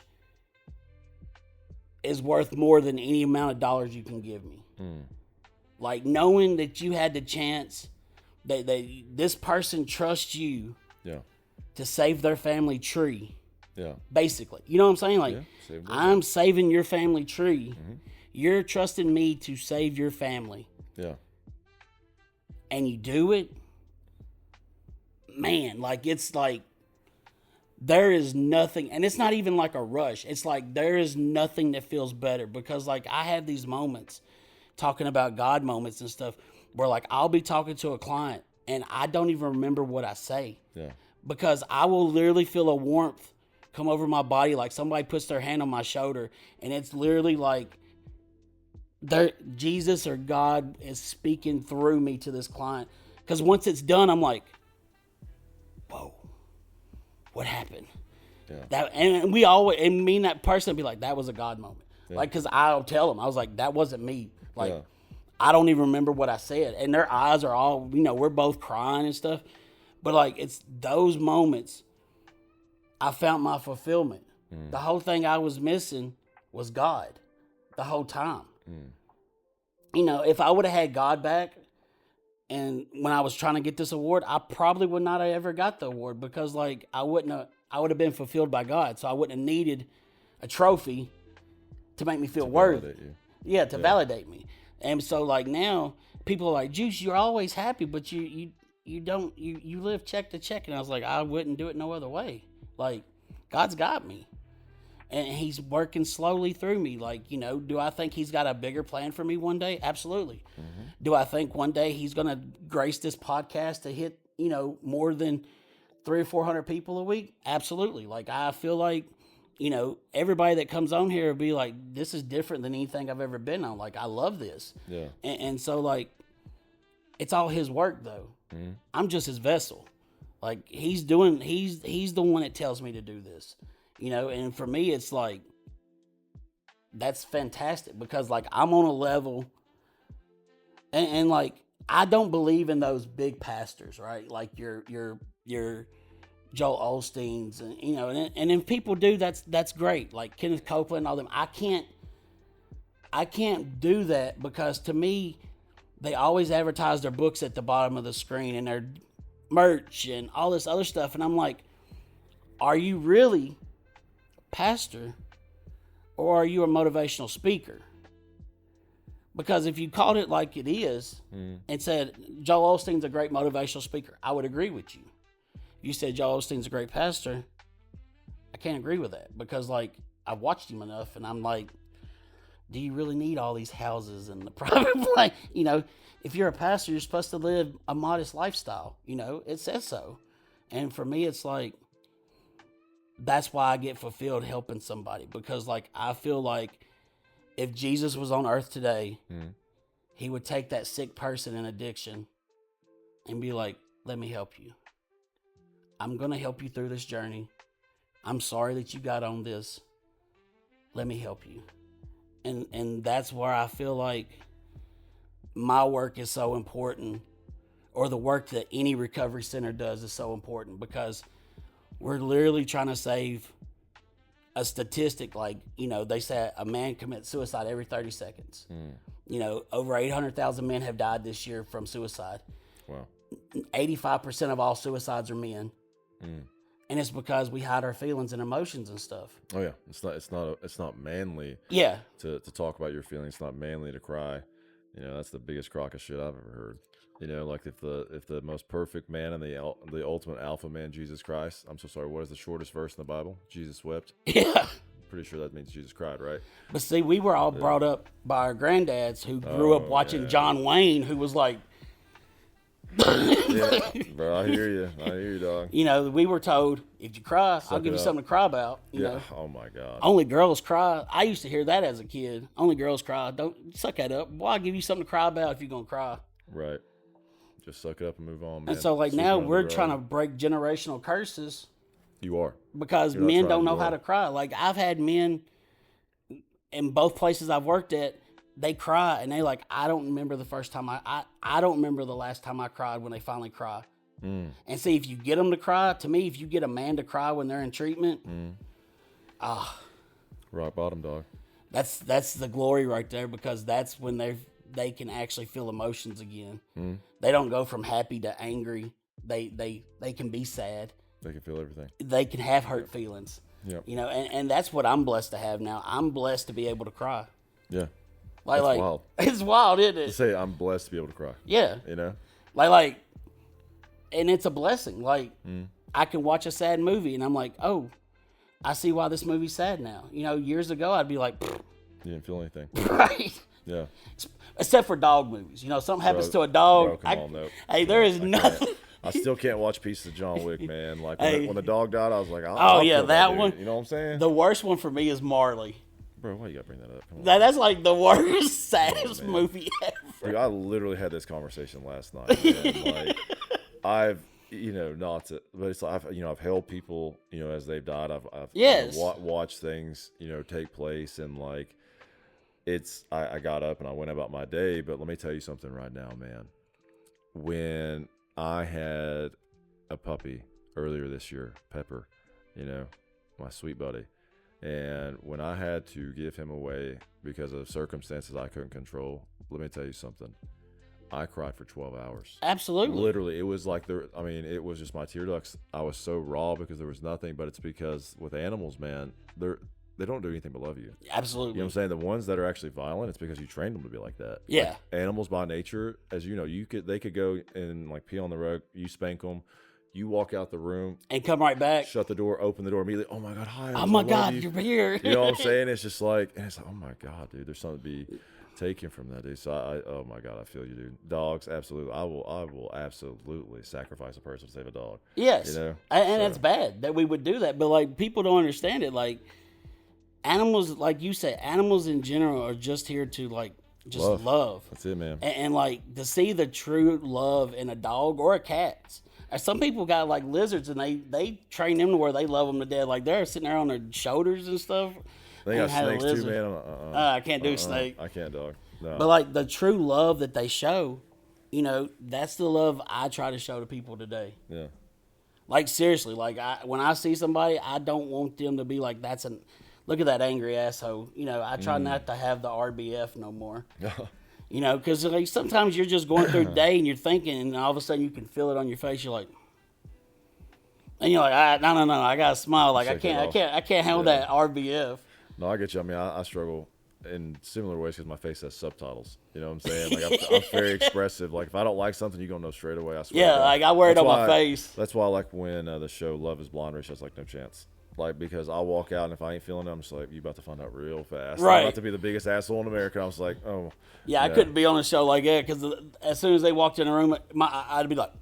B: is worth more than any amount of dollars you can give me. Like, knowing that you had the chance, that this person trusts you to save their family tree. Basically. You know what I'm saying? Like, I'm saving your family tree. You're trusting me to save your family. And you do it. Man, like, it's like, there is nothing, and it's not even like a rush. It's like, there is nothing that feels better, because, like, I have these moments, talking about God moments and stuff, where, like, I'll be talking to a client and I don't even remember what I say. Because I will literally feel a warmth come over my body, like somebody puts their hand on my shoulder, and it's literally like Jesus or God is speaking through me to this client. Because once it's done, I'm like, whoa, what happened? That, and we always, and me and that person be like, that was a God moment. Like, because I'll tell them, I was like, that wasn't me. Like, I don't even remember what I said. And their eyes are all, you know, we're both crying and stuff. But, like, it's those moments I found my fulfillment. The whole thing I was missing was God the whole time. You know, if I would have had God back, and when I was trying to get this award, I probably would not have ever got the award, because, like, I would have been fulfilled by God. So I wouldn't have needed a trophy to make me feel worthy. To validate me. And so, like, now people are like, Juice, you're always happy, but you live check to check. And I was like, I wouldn't do it no other way. Like, God's got me, and he's working slowly through me. Like, you know, do I think he's got a bigger plan for me one day? Absolutely. Do I think one day he's going to grace this podcast to hit more than 300 or 400 people a week? Absolutely. Like, I feel like, everybody that comes on here will be like, this is different than anything I've ever been on. Like, I love this.
C: Yeah.
B: And so, like, it's all his work, though. Mm-hmm. I'm just his vessel. Like, he's the one that tells me to do this, and for me, it's like, that's fantastic because, like, I'm on a level and like, I don't believe in those big pastors, right? Like your Joel Osteen's and if people do, that's great. Like Kenneth Copeland and all them. I can't do that because to me, they always advertise their books at the bottom of the screen and their merch and all this other stuff. And I'm like, are you really a pastor or are you a motivational speaker? Because if you called it like it is and said, Joel Osteen's a great motivational speaker, I would agree with you. If you said Joel Osteen's a great pastor, I can't agree with that because, like, I've watched him enough and I'm like, do you really need all these houses and the private plane? If you're a pastor, you're supposed to live a modest lifestyle. It says so. And for me, it's like, that's why I get fulfilled helping somebody because, like, I feel like if Jesus was on earth today, he would take that sick person in addiction and be like, let me help you. I'm going to help you through this journey. I'm sorry that you got on this. Let me help you. And that's where I feel like my work is so important, or the work that any recovery center does is so important because we're literally trying to save a statistic. Like, they say a man commits suicide every 30 seconds. Over 800,000 men have died this year from suicide.
C: Wow.
B: 85% of all suicides are men. And it's because we hide our feelings and emotions and stuff.
C: Oh yeah, it's not manly.
B: Yeah.
C: To talk about your feelings, it's not manly to cry. That's the biggest crock of shit I've ever heard. Like if the most perfect man and the ultimate alpha man, Jesus Christ. I'm so sorry. What is the shortest verse in the Bible? Jesus wept.
B: Yeah.
C: Pretty sure that means Jesus cried, right?
B: But see, we were all brought up by our granddads who grew up watching John Wayne, who was like.
C: Yeah, bro, I hear you, dog.
B: We were told, if you cry, I'll give you something to cry about. You know?
C: Oh my God.
B: Only girls cry. I used to hear that as a kid. Only girls cry. Don't suck that up. Boy, I'll give you something to cry about if you're going to cry.
C: Right. Just suck it up and move on, man.
B: And so, like, now we're trying to break generational curses.
C: You are.
B: Because men don't know how to cry. Like, I've had men in both places I've worked at, they cry and they like, I don't remember the first time I don't remember the last time I cried when they finally cry. And see, if you get them to cry, to me, if you get a man to cry when they're in treatment,
C: rock bottom, dog.
B: That's the glory right there because that's when they can actually feel emotions again. They don't go from happy to angry. They can be sad.
C: They can feel everything.
B: They can have hurt feelings.
C: Yep.
B: And that's what I'm blessed to have now. I'm blessed to be able to cry.
C: Yeah.
B: That's
C: wild.
B: It's wild, isn't it?
C: To say I'm blessed to be able to cry.
B: Yeah. Like, and it's a blessing. Like, I can watch a sad movie and I'm like, oh, I see why this movie's sad now. Years ago I'd be like,
C: you didn't feel anything.
B: Right.
C: Yeah.
B: Except for dog movies. Something happens to a dog.
C: Bro, come on, no.
B: Hey, there is nothing.
C: I still can't watch pieces of John Wick, man. Like, when the dog died, I was like,
B: I'll kill that one.
C: You know what I'm saying?
B: The worst one for me is Marley.
C: Bro, why you gotta bring that up? Come on.
B: That's like the worst, saddest movie ever.
C: Dude, I literally had this conversation last night, man. Like, I've, not to, but it's like, I've held people, as they've died. I've watched things, take place, and like, I got up and I went about my day. But let me tell you something right now, man. When I had a puppy earlier this year, Pepper, my sweet buddy. And when I had to give him away because of circumstances I couldn't control, let me tell you something. I cried for 12 hours.
B: Absolutely.
C: Literally, it was like it was just my tear ducts. I was so raw because there was nothing, but it's because with animals, man, they don't do anything but love you.
B: Absolutely.
C: You know what I'm saying? The ones that are actually violent, it's because you trained them to be like that.
B: Yeah.
C: Like, animals by nature, as you know, they could go and like pee on the rug, you spank them. You walk out the room
B: and come right back,
C: shut the door, open the door immediately. Oh my God, hi.
B: Oh my God, you're here.
C: You know what I'm saying? It's just like, and it's like, oh my God, dude, there's something taken from that, dude. So oh my God, I feel you, dude. Dogs, absolutely. I will absolutely sacrifice a person to save a dog.
B: Yes.
C: You know?
B: And it's bad that we would do that. But, like, people don't understand it. Like, animals, like you said, animals in general are just here to, like, just love.
C: That's it, man.
B: And like, to see the true love in a dog or a cat. Some people got, like, lizards, and they train them to where they love them to death. Like, they're sitting there on their shoulders and stuff.
C: They got snakes too, man.
B: I can't do snake.
C: I can't, dog. No.
B: But, like, the true love that they show, you know, that's the love I try to show to people today.
C: Yeah.
B: Like, seriously, like, when I see somebody, I don't want them to be like, look at that angry asshole. You know, I try not to have the RBF no more. You know, because, like, sometimes you're just going through the day and you're thinking, and all of a sudden you can feel it on your face. You're like, and you're like, no, I gotta smile. Like, I can't handle that RBF.
C: No, I get you. I mean, I struggle in similar ways because my face has subtitles. You know what I'm saying? Like, I'm very expressive. Like, if I don't like something, you're going to know straight away. I swear.
B: Yeah, like, I wear it on my face.
C: That's why I like when the show Love is Blind, Rich has, like, no chance. Like, because I'll walk out, and if I ain't feeling it, I'm just like, you about to find out real fast.
B: Right.
C: I'm about to be the biggest asshole in America. I was like, oh.
B: Yeah, I couldn't be on a show like that because as soon as they walked in the room, I'd be like,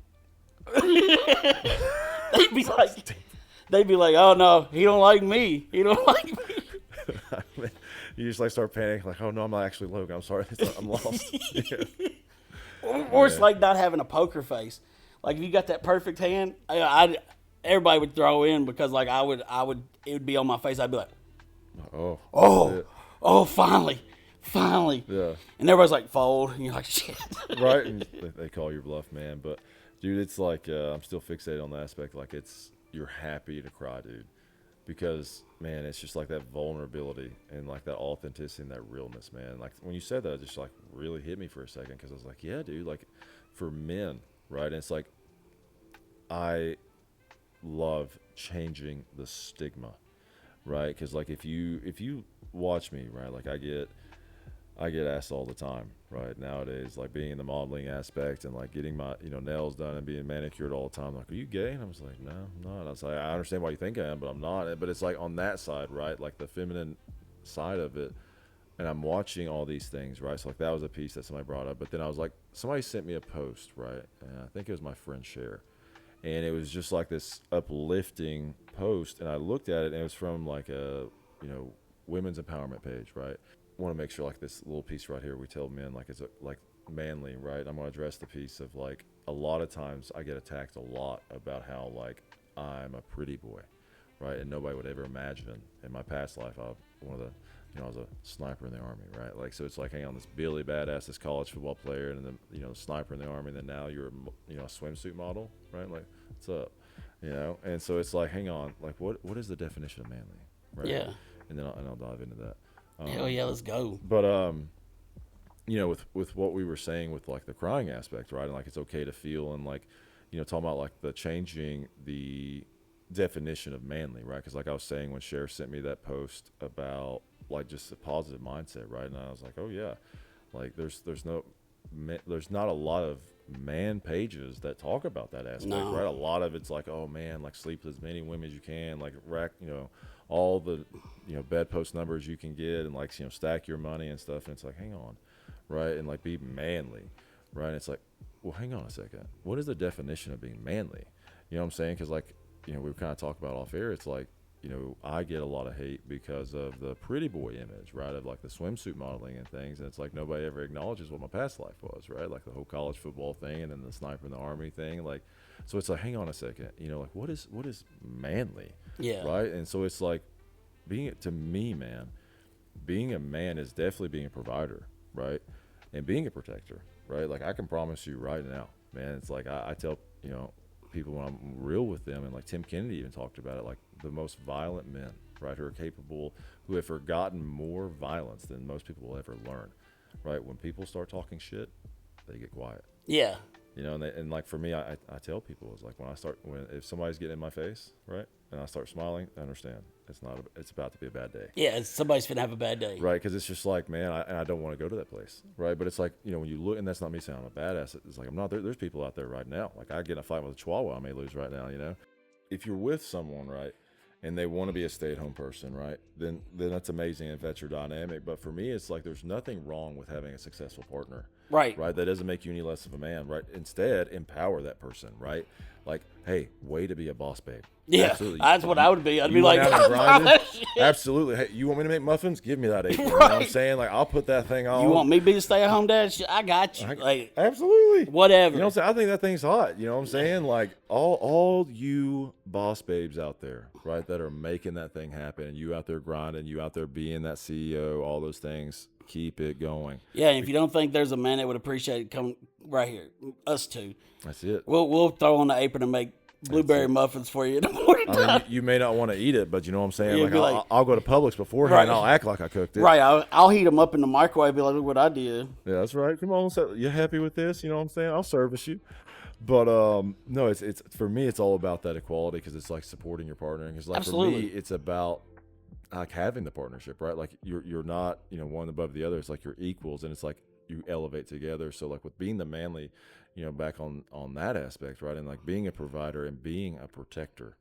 B: they'd be like, oh, no, he don't like me. He don't like me.
C: You just, like, start panicking, like, oh, no, I'm not actually Logan. I'm sorry. I'm lost. Yeah.
B: Or it's like not having a poker face. Like, if you got that perfect hand, everybody would throw in because, like, it would be on my face. I'd be like, oh, finally.
C: Yeah.
B: And everybody's like, fold. And you're like, shit.
C: Right? And they call your bluff, man. But, dude, it's like, I'm still fixated on the aspect. Like, you're happy to cry, dude. Because, man, it's just like that vulnerability and, like, that authenticity and that realness, man. Like, when you said that, it just, like, really hit me for a second because I was like, yeah, dude, like, for men, right? And it's like, I love changing the stigma, right? Because, like, if you watch me, right, like, I get asked all the time, right, nowadays, like, being in the modeling aspect and, like, getting my, you know, nails done and being manicured all the time. Like, are you gay? And I was like, no, I'm not. I was like, I understand why you think I am, but I'm not. But it's like on that side, right, like the feminine side of it, and I'm watching all these things, right? So, like, that was a piece that somebody brought up. But then I was like, somebody sent me a post, right, and I think it was my friend Cher, and it was just like this uplifting post, and I looked at it, and it was from, like, a, you know, women's empowerment page, right? Want to make sure, like, this little piece right here, we tell men, like, it's like manly, right? I'm going to address the piece of, like, a lot of times I get attacked a lot about how, like, I'm a pretty boy, right? And nobody would ever imagine in my past life, I was a sniper in the Army, right? Like, so it's like, hang on, this Billy badass, this college football player, and then, you know, sniper in the Army, and then now you're, you know, a swimsuit model, right? Like, what's up? You know? And so it's like, hang on, like, what is the definition of manly, right?
B: Yeah.
C: And then I'll dive into that.
B: Hell yeah, let's go.
C: But you know, with what we were saying with, like, the crying aspect, right? And, like, it's okay to feel, and, like, you know, talking about, like, the changing the definition of manly, right? Because, like I was saying, when Cher sent me that post about, like, just a positive mindset, right? And I was like, oh yeah, like, there's not a lot of man pages that talk about that aspect, right? A lot of it's like, oh man, like, sleep with as many women as you can, like, rack, you know, all the, you know, bedpost numbers you can get, and, like, you know, stack your money and stuff. And it's like, hang on, right? And, like, be manly, right? And it's like, well, hang on a second, what is the definition of being manly? You know what I'm saying? Because, like, you know, we kind of talked about off air, it's like, you know, I get a lot of hate because of the pretty boy image, right, of, like, the swimsuit modeling and things. And it's like, nobody ever acknowledges what my past life was, right? Like, the whole college football thing, and then the sniper in the Army thing. Like, so it's like, hang on a second, you know, like, what is manly?
B: Yeah.
C: Right? And so it's like, to me, man, being a man is definitely being a provider, right? And being a protector, right? Like, I can promise you right now, man, it's like, I tell, you know, people when I'm real with them, and, like, Tim Kennedy even talked about it, like, the most violent men, right, who are capable, who have forgotten more violence than most people will ever learn, right? When people start talking shit, they get quiet.
B: Yeah.
C: You know, and like, for me, I tell people, it's like, if somebody's getting in my face, right, and I start smiling, I understand it's about to be a bad day.
B: Yeah, somebody's finna have a bad day.
C: Right, because it's just like, man, I don't want to go to that place, right? But it's like, you know, when you look, and that's not me saying I'm a badass. It's like, I'm not. There's people out there right now. Like, I get in a fight with a chihuahua, I may lose right now, you know? If you're with someone, right, and they want to be a stay-at-home person, right? Then that's amazing if that's your dynamic. But for me, it's like there's nothing wrong with having a successful partner,
B: Right.
C: right? That doesn't make you any less of a man, right? Instead, empower that person, right? Like, hey, way to be a boss, babe.
B: Yeah,
C: Absolutely.
B: that's what I would be. I'd
C: You
B: be like,
C: went out and grinded?
B: that shit.
C: Absolutely. Hey, you want me to make muffins? Give me that apron. You know what I'm
B: Right.
C: saying? Like, I'll put that thing on.
B: You want me to be the stay-at-home dad? Shit, I got you. Like,
C: Absolutely.
B: whatever.
C: You know what I'm saying? I think that thing's hot. You know what I'm saying? Like, all you boss babes out there, right, that are making that thing happen, and you out there grinding, you out there being that CEO, all those things, keep it going.
B: Yeah, and if you don't think there's a man that would appreciate it, come right here. Us two.
C: That's it.
B: We'll throw on the apron and make blueberry muffins for you in the morning.
C: I mean, you may not want to eat it, but you know what I'm saying?
B: Yeah,
C: Like,
B: be like-
C: I'll go to Publix beforehand,
B: Right.
C: and I'll act like I cooked it.
B: Right, I'll heat them up in the microwave. Be like, look what I did.
C: Yeah, that's right. Come on, so you happy with this? You know what I'm saying? I'll service you. But no, it's for me, it's all about that equality, because it's like supporting your partner. Because like
B: Absolutely.
C: for me, it's about like having the partnership, right? Like you're not, you know, one above the other. It's like you're equals, and it's like you elevate together. So like with being the manly, you know, back on that aspect, right? And like being a provider and being a protector,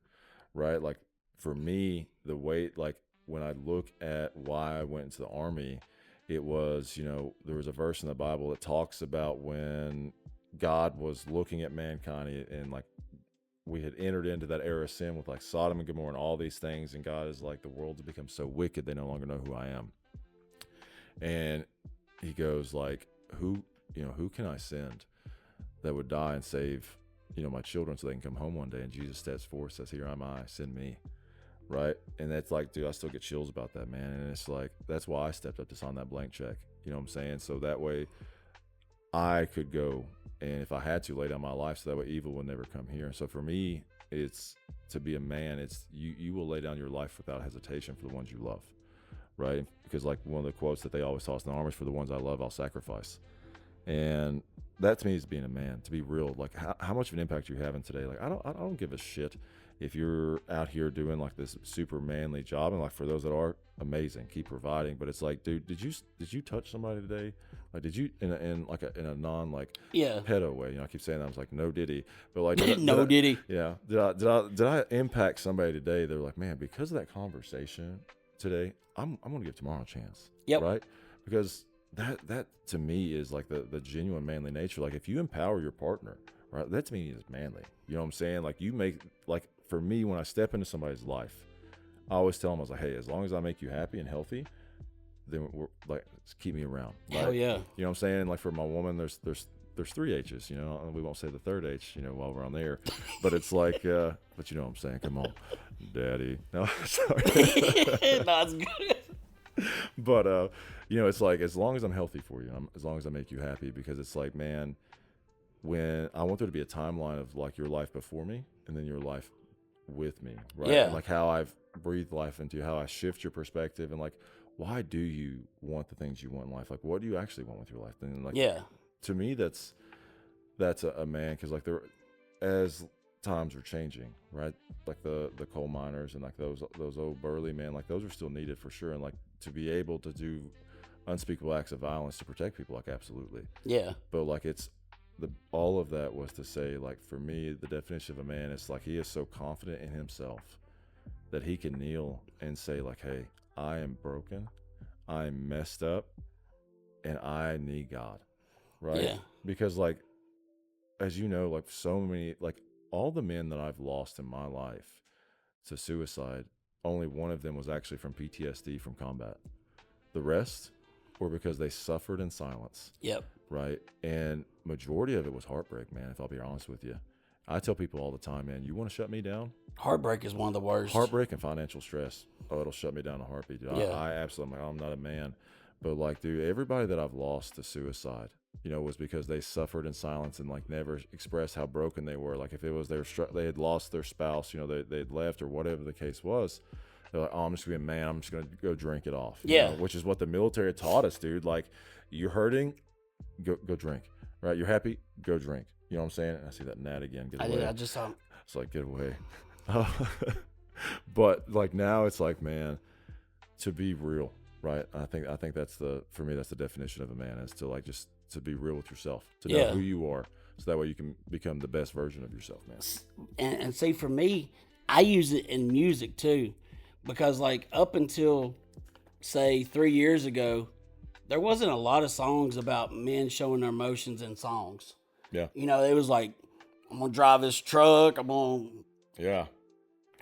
C: right? Like for me, the way, like when I look at why I went into the Army, it was, you know, there was a verse in the Bible that talks about when God was looking at mankind, and like we had entered into that era of sin with like Sodom and Gomorrah and all these things, and God is like, the world has become so wicked they no longer know who I am. And he goes like, who can I send that would die and save, you know, my children so they can come home one day? And Jesus steps forward, says, here am I, send me. Right? And that's like, dude, I still get chills about that, man. And it's like, that's why I stepped up to sign that blank check. You know what I'm saying? So that way I could go, and if I had to, lay down my life so that way evil would never come here. And so for me, it's to be a man, it's you will lay down your life without hesitation for the ones you love. Right? Because like one of the quotes that they always toss in the army is, for the ones I love, I'll sacrifice. And that to me is being a man, to be real. Like how much of an impact you having today. Like I don't give a shit if you're out here doing like this super manly job, and like for those that are, amazing, keep providing. But it's like, dude, did you touch somebody today? Like, did you in a non like pedo way? You know, I keep saying that. I was like, no diddy, but like
B: diddy.
C: Yeah, did I impact somebody today? They're like, man, because of that conversation today, I'm gonna give tomorrow a chance.
B: Yep.
C: Right? Because that to me is like the genuine manly nature. Like if you empower your partner, right, that to me is manly. You know what I'm saying? Like you make, like for me, when I step into somebody's life, I always tell them, I was like, hey, as long as I make you happy and healthy, then we're like, just keep me around. Right?
B: Hell yeah.
C: You know what I'm saying? Like for my woman, there's 3 H's, you know, and we won't say the third H, you know, while we're on there, but it's like, but you know what I'm saying? Come on, daddy. No, sorry.
B: No, it's good.
C: But, you know, it's like, as long as I'm healthy for you, as long as I make you happy, because it's like, man, when I want there to be a timeline of like your life before me and then your life with me, right?
B: Yeah.
C: And like how I've breathed life into you, how I shift your perspective, and like, why do you want the things you want in life? Like, what do you actually want with your life? And like, to me, that's a man, because like as times are changing, right? Like the coal miners and like those old burly men, like those are still needed for sure. And like to be able to do unspeakable acts of violence to protect people, like absolutely.
B: Yeah.
C: But like all of that was to say, like for me, the definition of a man is like he is so confident in himself that he can kneel and say like, hey, I am broken, I'm messed up, and I need God. Right?
B: Yeah.
C: Because like, as you know, like so many, like all the men that I've lost in my life to suicide, only one of them was actually from PTSD from combat. The rest were because they suffered in silence.
B: Yep.
C: Right? And majority of it was heartbreak, man, if I'll be honest with you. I tell people all the time, man, you want to shut me down?
B: Heartbreak is one of the worst.
C: Heartbreak and financial stress. Oh, it'll shut me down in a heartbeat, dude.
B: Yeah.
C: I absolutely, I'm not a man. But like, dude, everybody that I've lost to suicide, you know, was because they suffered in silence and like never expressed how broken they were. Like if it was they had lost their spouse, you know, they'd left or whatever the case was. They're like, oh, I'm just gonna be a man. I'm just gonna go drink it off. You know, which is what the military taught us, dude. Like, you're hurting, go drink. Right? You're happy, go drink. You know what I'm saying? And I see that gnat again. Get away.
B: I just saw.
C: It's like, get away. But like now, it's like, man, to be real, right? I think that's for me that's the definition of a man, is to like just to be real with yourself, to know who you are, so that way you can become the best version of yourself, man.
B: And see, for me, I use it in music too, because like up until say 3 years ago, there wasn't a lot of songs about men showing their emotions in songs.
C: Yeah.
B: You know, it was like, I'm gonna drive this truck. I'm gonna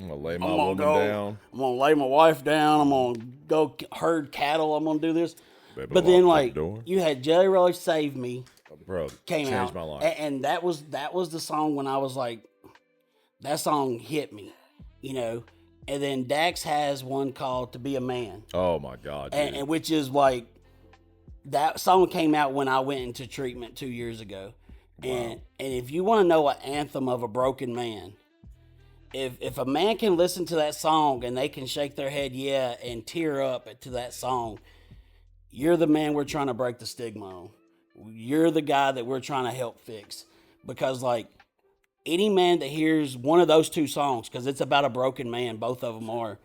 C: lay my woman down.
B: I'm gonna lay my wife down. I'm gonna go herd cattle. I'm gonna do this.
C: Baby,
B: but then,
C: lock
B: like,
C: the door.
B: you had Jelly Roll Save Me
C: Bro,
B: came
C: changed
B: out,
C: my life.
B: and that was the song when I was like, that song hit me, you know. And then Dax has one called "To Be a Man,"
C: Oh my God, dude.
B: and which is like, that song came out when I went into treatment 2 years ago.
C: Wow.
B: And if you want to know an anthem of a broken man, if a man can listen to that song and they can shake their head yeah and tear up to that song, you're the man we're trying to break the stigma on. You're the guy that we're trying to help fix. Because like, any man that hears one of those two songs, because it's about a broken man, both of them are.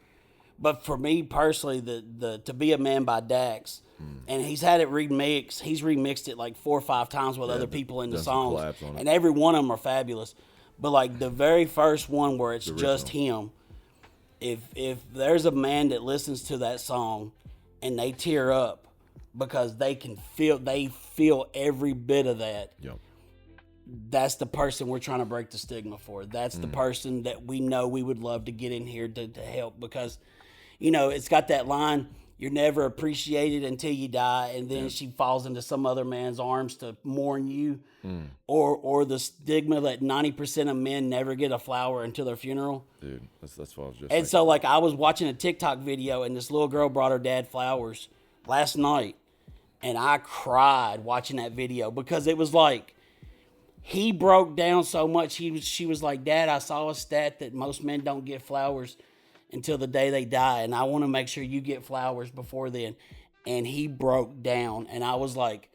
B: But for me personally, the "To Be a Man" by Dax, and he's had it remixed. He's remixed it like 4 or 5 times with other people in the
C: done some
B: songs,
C: collabs on it.
B: and every one of them are fabulous. But like the very first one where it's just him, if there's a man that listens to that song and they tear up because they feel every bit of that.
C: Yep.
B: That's the person we're trying to break the stigma for. That's the person that we know we would love to get in here to help, because, you know, it's got that line, you're never appreciated until you die, and then she falls into some other man's arms to mourn you. Or the stigma that 90% of men never get a flower until their funeral.
C: Dude, that's what I was just
B: And so like, I was watching a TikTok video and this little girl brought her dad flowers last night, and I cried watching that video, because it was like, he broke down so much. She was like, Dad, I saw a stat that most men don't get flowers until the day they die, and I want to make sure you get flowers before then. And he broke down, and I was like,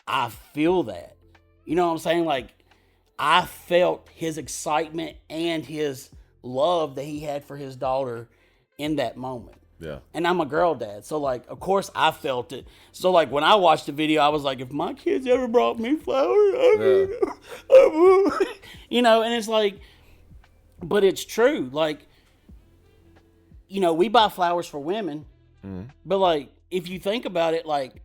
B: I feel that. You know what I'm saying? Like, I felt his excitement and his love that he had for his daughter in that moment.
C: Yeah.
B: And I'm a girl dad, so like, of course I felt it. So like, when I watched the video, I was like, if my kids ever brought me flowers, you know. And it's like, but it's true. Like, you know, we buy flowers for women, but like, if you think about it, like,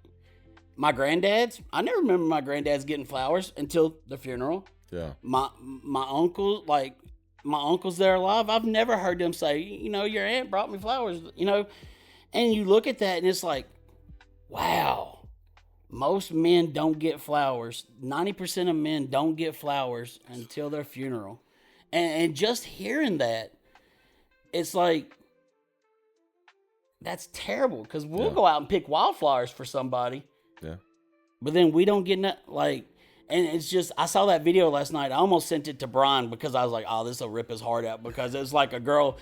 B: my granddad's, I never remember my granddad's getting flowers until the funeral.
C: Yeah.
B: My uncle, like, my uncles that are alive, I've never heard them say, you know, your aunt brought me flowers, you know. And you look at that and it's like, wow, most men don't get flowers. 90% of men don't get flowers until their funeral. And just hearing that, it's like, that's terrible, because we'll go out and pick wildflowers for somebody.
C: Yeah.
B: But then we don't get like, and it's just, I saw that video last night. I almost sent it to Brian, because I was like, oh, this will rip his heart out, because it was like the girl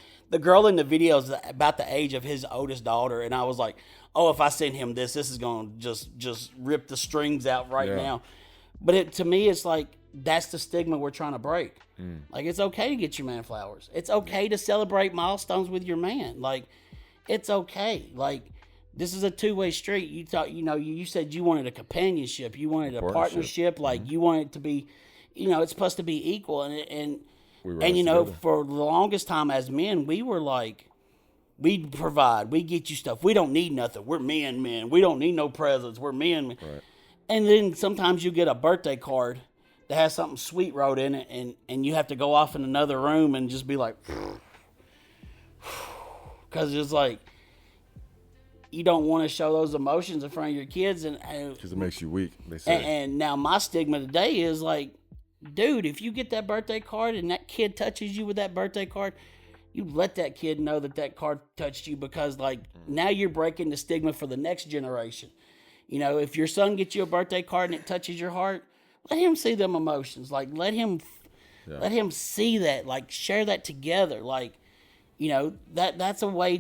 B: in the video is about the age of his oldest daughter. And I was like, oh, if I send him this is going to just rip the strings out right now. But to me, it's like, that's the stigma we're trying to break. Like, it's okay to get your man flowers. It's okay to celebrate milestones with your man. Like, it's okay. Like, this is a two-way street. You thought, you know, you said you wanted a companionship. You wanted a partnership. Like, you want it to be, you know, it's supposed to be equal. And you know, for the longest time as men, we were like, we provide, we get you stuff. We don't need nothing. We're men. We don't need no presents. We're men. Right. And then sometimes you get a birthday card that has something sweet wrote in it, and you have to go off in another room and just be like, because it's like, you don't want to show those emotions in front of your kids, and
C: because it makes you weak, they say.
B: And now my stigma today is like, dude, if you get that birthday card and that kid touches you with that birthday card, you let that kid know that card touched you, because like, now you're breaking the stigma for the next generation. You know, if your son gets you a birthday card and it touches your heart, let him see them emotions. Like, let him see that. Like, share that together. Like, you know, that's the way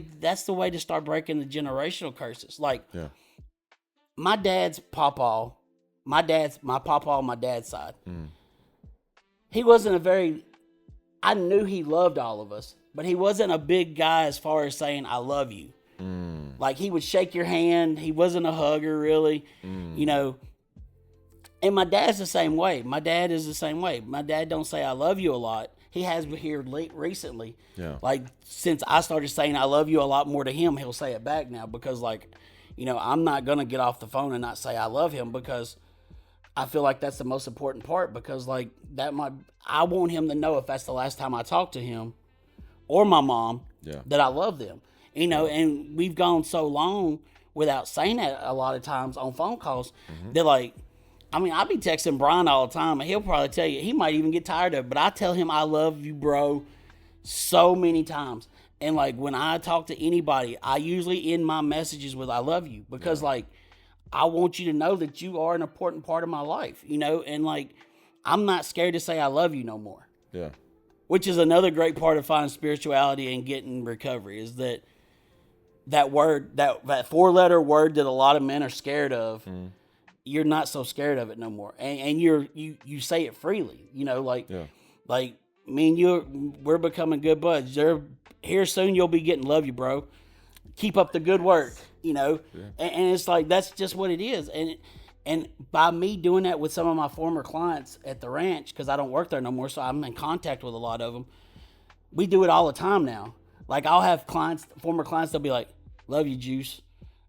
B: to start breaking the generational curses. Like, my dad's pawpaw, my pawpaw on my dad's side. He wasn't I knew he loved all of us, but he wasn't a big guy as far as saying, I love you. Like, he would shake your hand. He wasn't a hugger, really, you know. And my dad's the same way. My dad is the same way. My dad don't say I love you a lot. he has here recently.
C: Yeah.
B: Like since I started saying I love you a lot more to him, he'll say it back now because like, you know, I'm not gonna get off the phone and not say I love him because I feel like that's the most important part because like I want him to know if that's the last time I talk to him or my mom that I love them. You know, and we've gone so long without saying that a lot of times on phone calls that like, I mean, I be texting Brian all the time and he'll probably tell you, he might even get tired of it, but I tell him I love you, bro, so many times. And like when I talk to anybody, I usually end my messages with I love you because like I want you to know that you are an important part of my life, you know, and like I'm not scared to say I love you no more.
C: Yeah.
B: Which is another great part of finding spirituality and getting recovery is that word, that 4-letter word that a lot of men are scared of. You're not so scared of it no more, and you say it freely. You know, like me and we're becoming good buds. Here soon you'll be getting love you, bro. Keep up the good work. You know, and it's like that's just what it is. And by me doing that with some of my former clients at the ranch, because I don't work there no more, so I'm in contact with a lot of them. We do it all the time now. Like I'll have former clients, they'll be like, "Love you, Juice.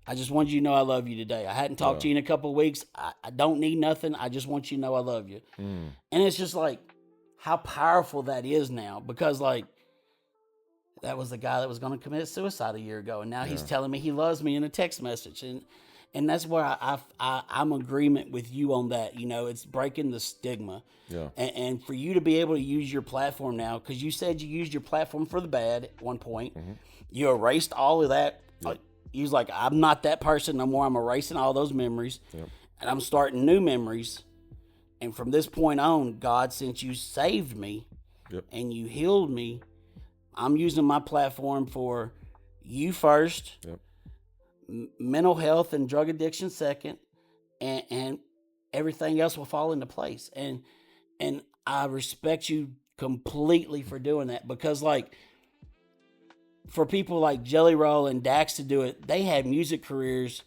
B: I just want you to know I love you today. I hadn't talked to you in a couple of weeks. I don't need nothing. I just want you to know I love you." And it's just like how powerful that is now because like that was the guy that was going to commit suicide a year ago. And now he's telling me he loves me in a text message. And that's where I'm in agreement with you on that. You know, it's breaking the stigma.
C: Yeah.
B: And for you to be able to use your platform now, because you said you used your platform for the bad at one point. You erased all of that. You was like, I'm not that person no more. I'm erasing all those memories. And I'm starting new memories. And from this point on, God, since you saved me and you healed me, I'm using my platform for you first, mental health and drug addiction second, and everything else will fall into place. And I respect you completely for doing that because, like, for people like Jelly Roll and Dax to do it, they had music careers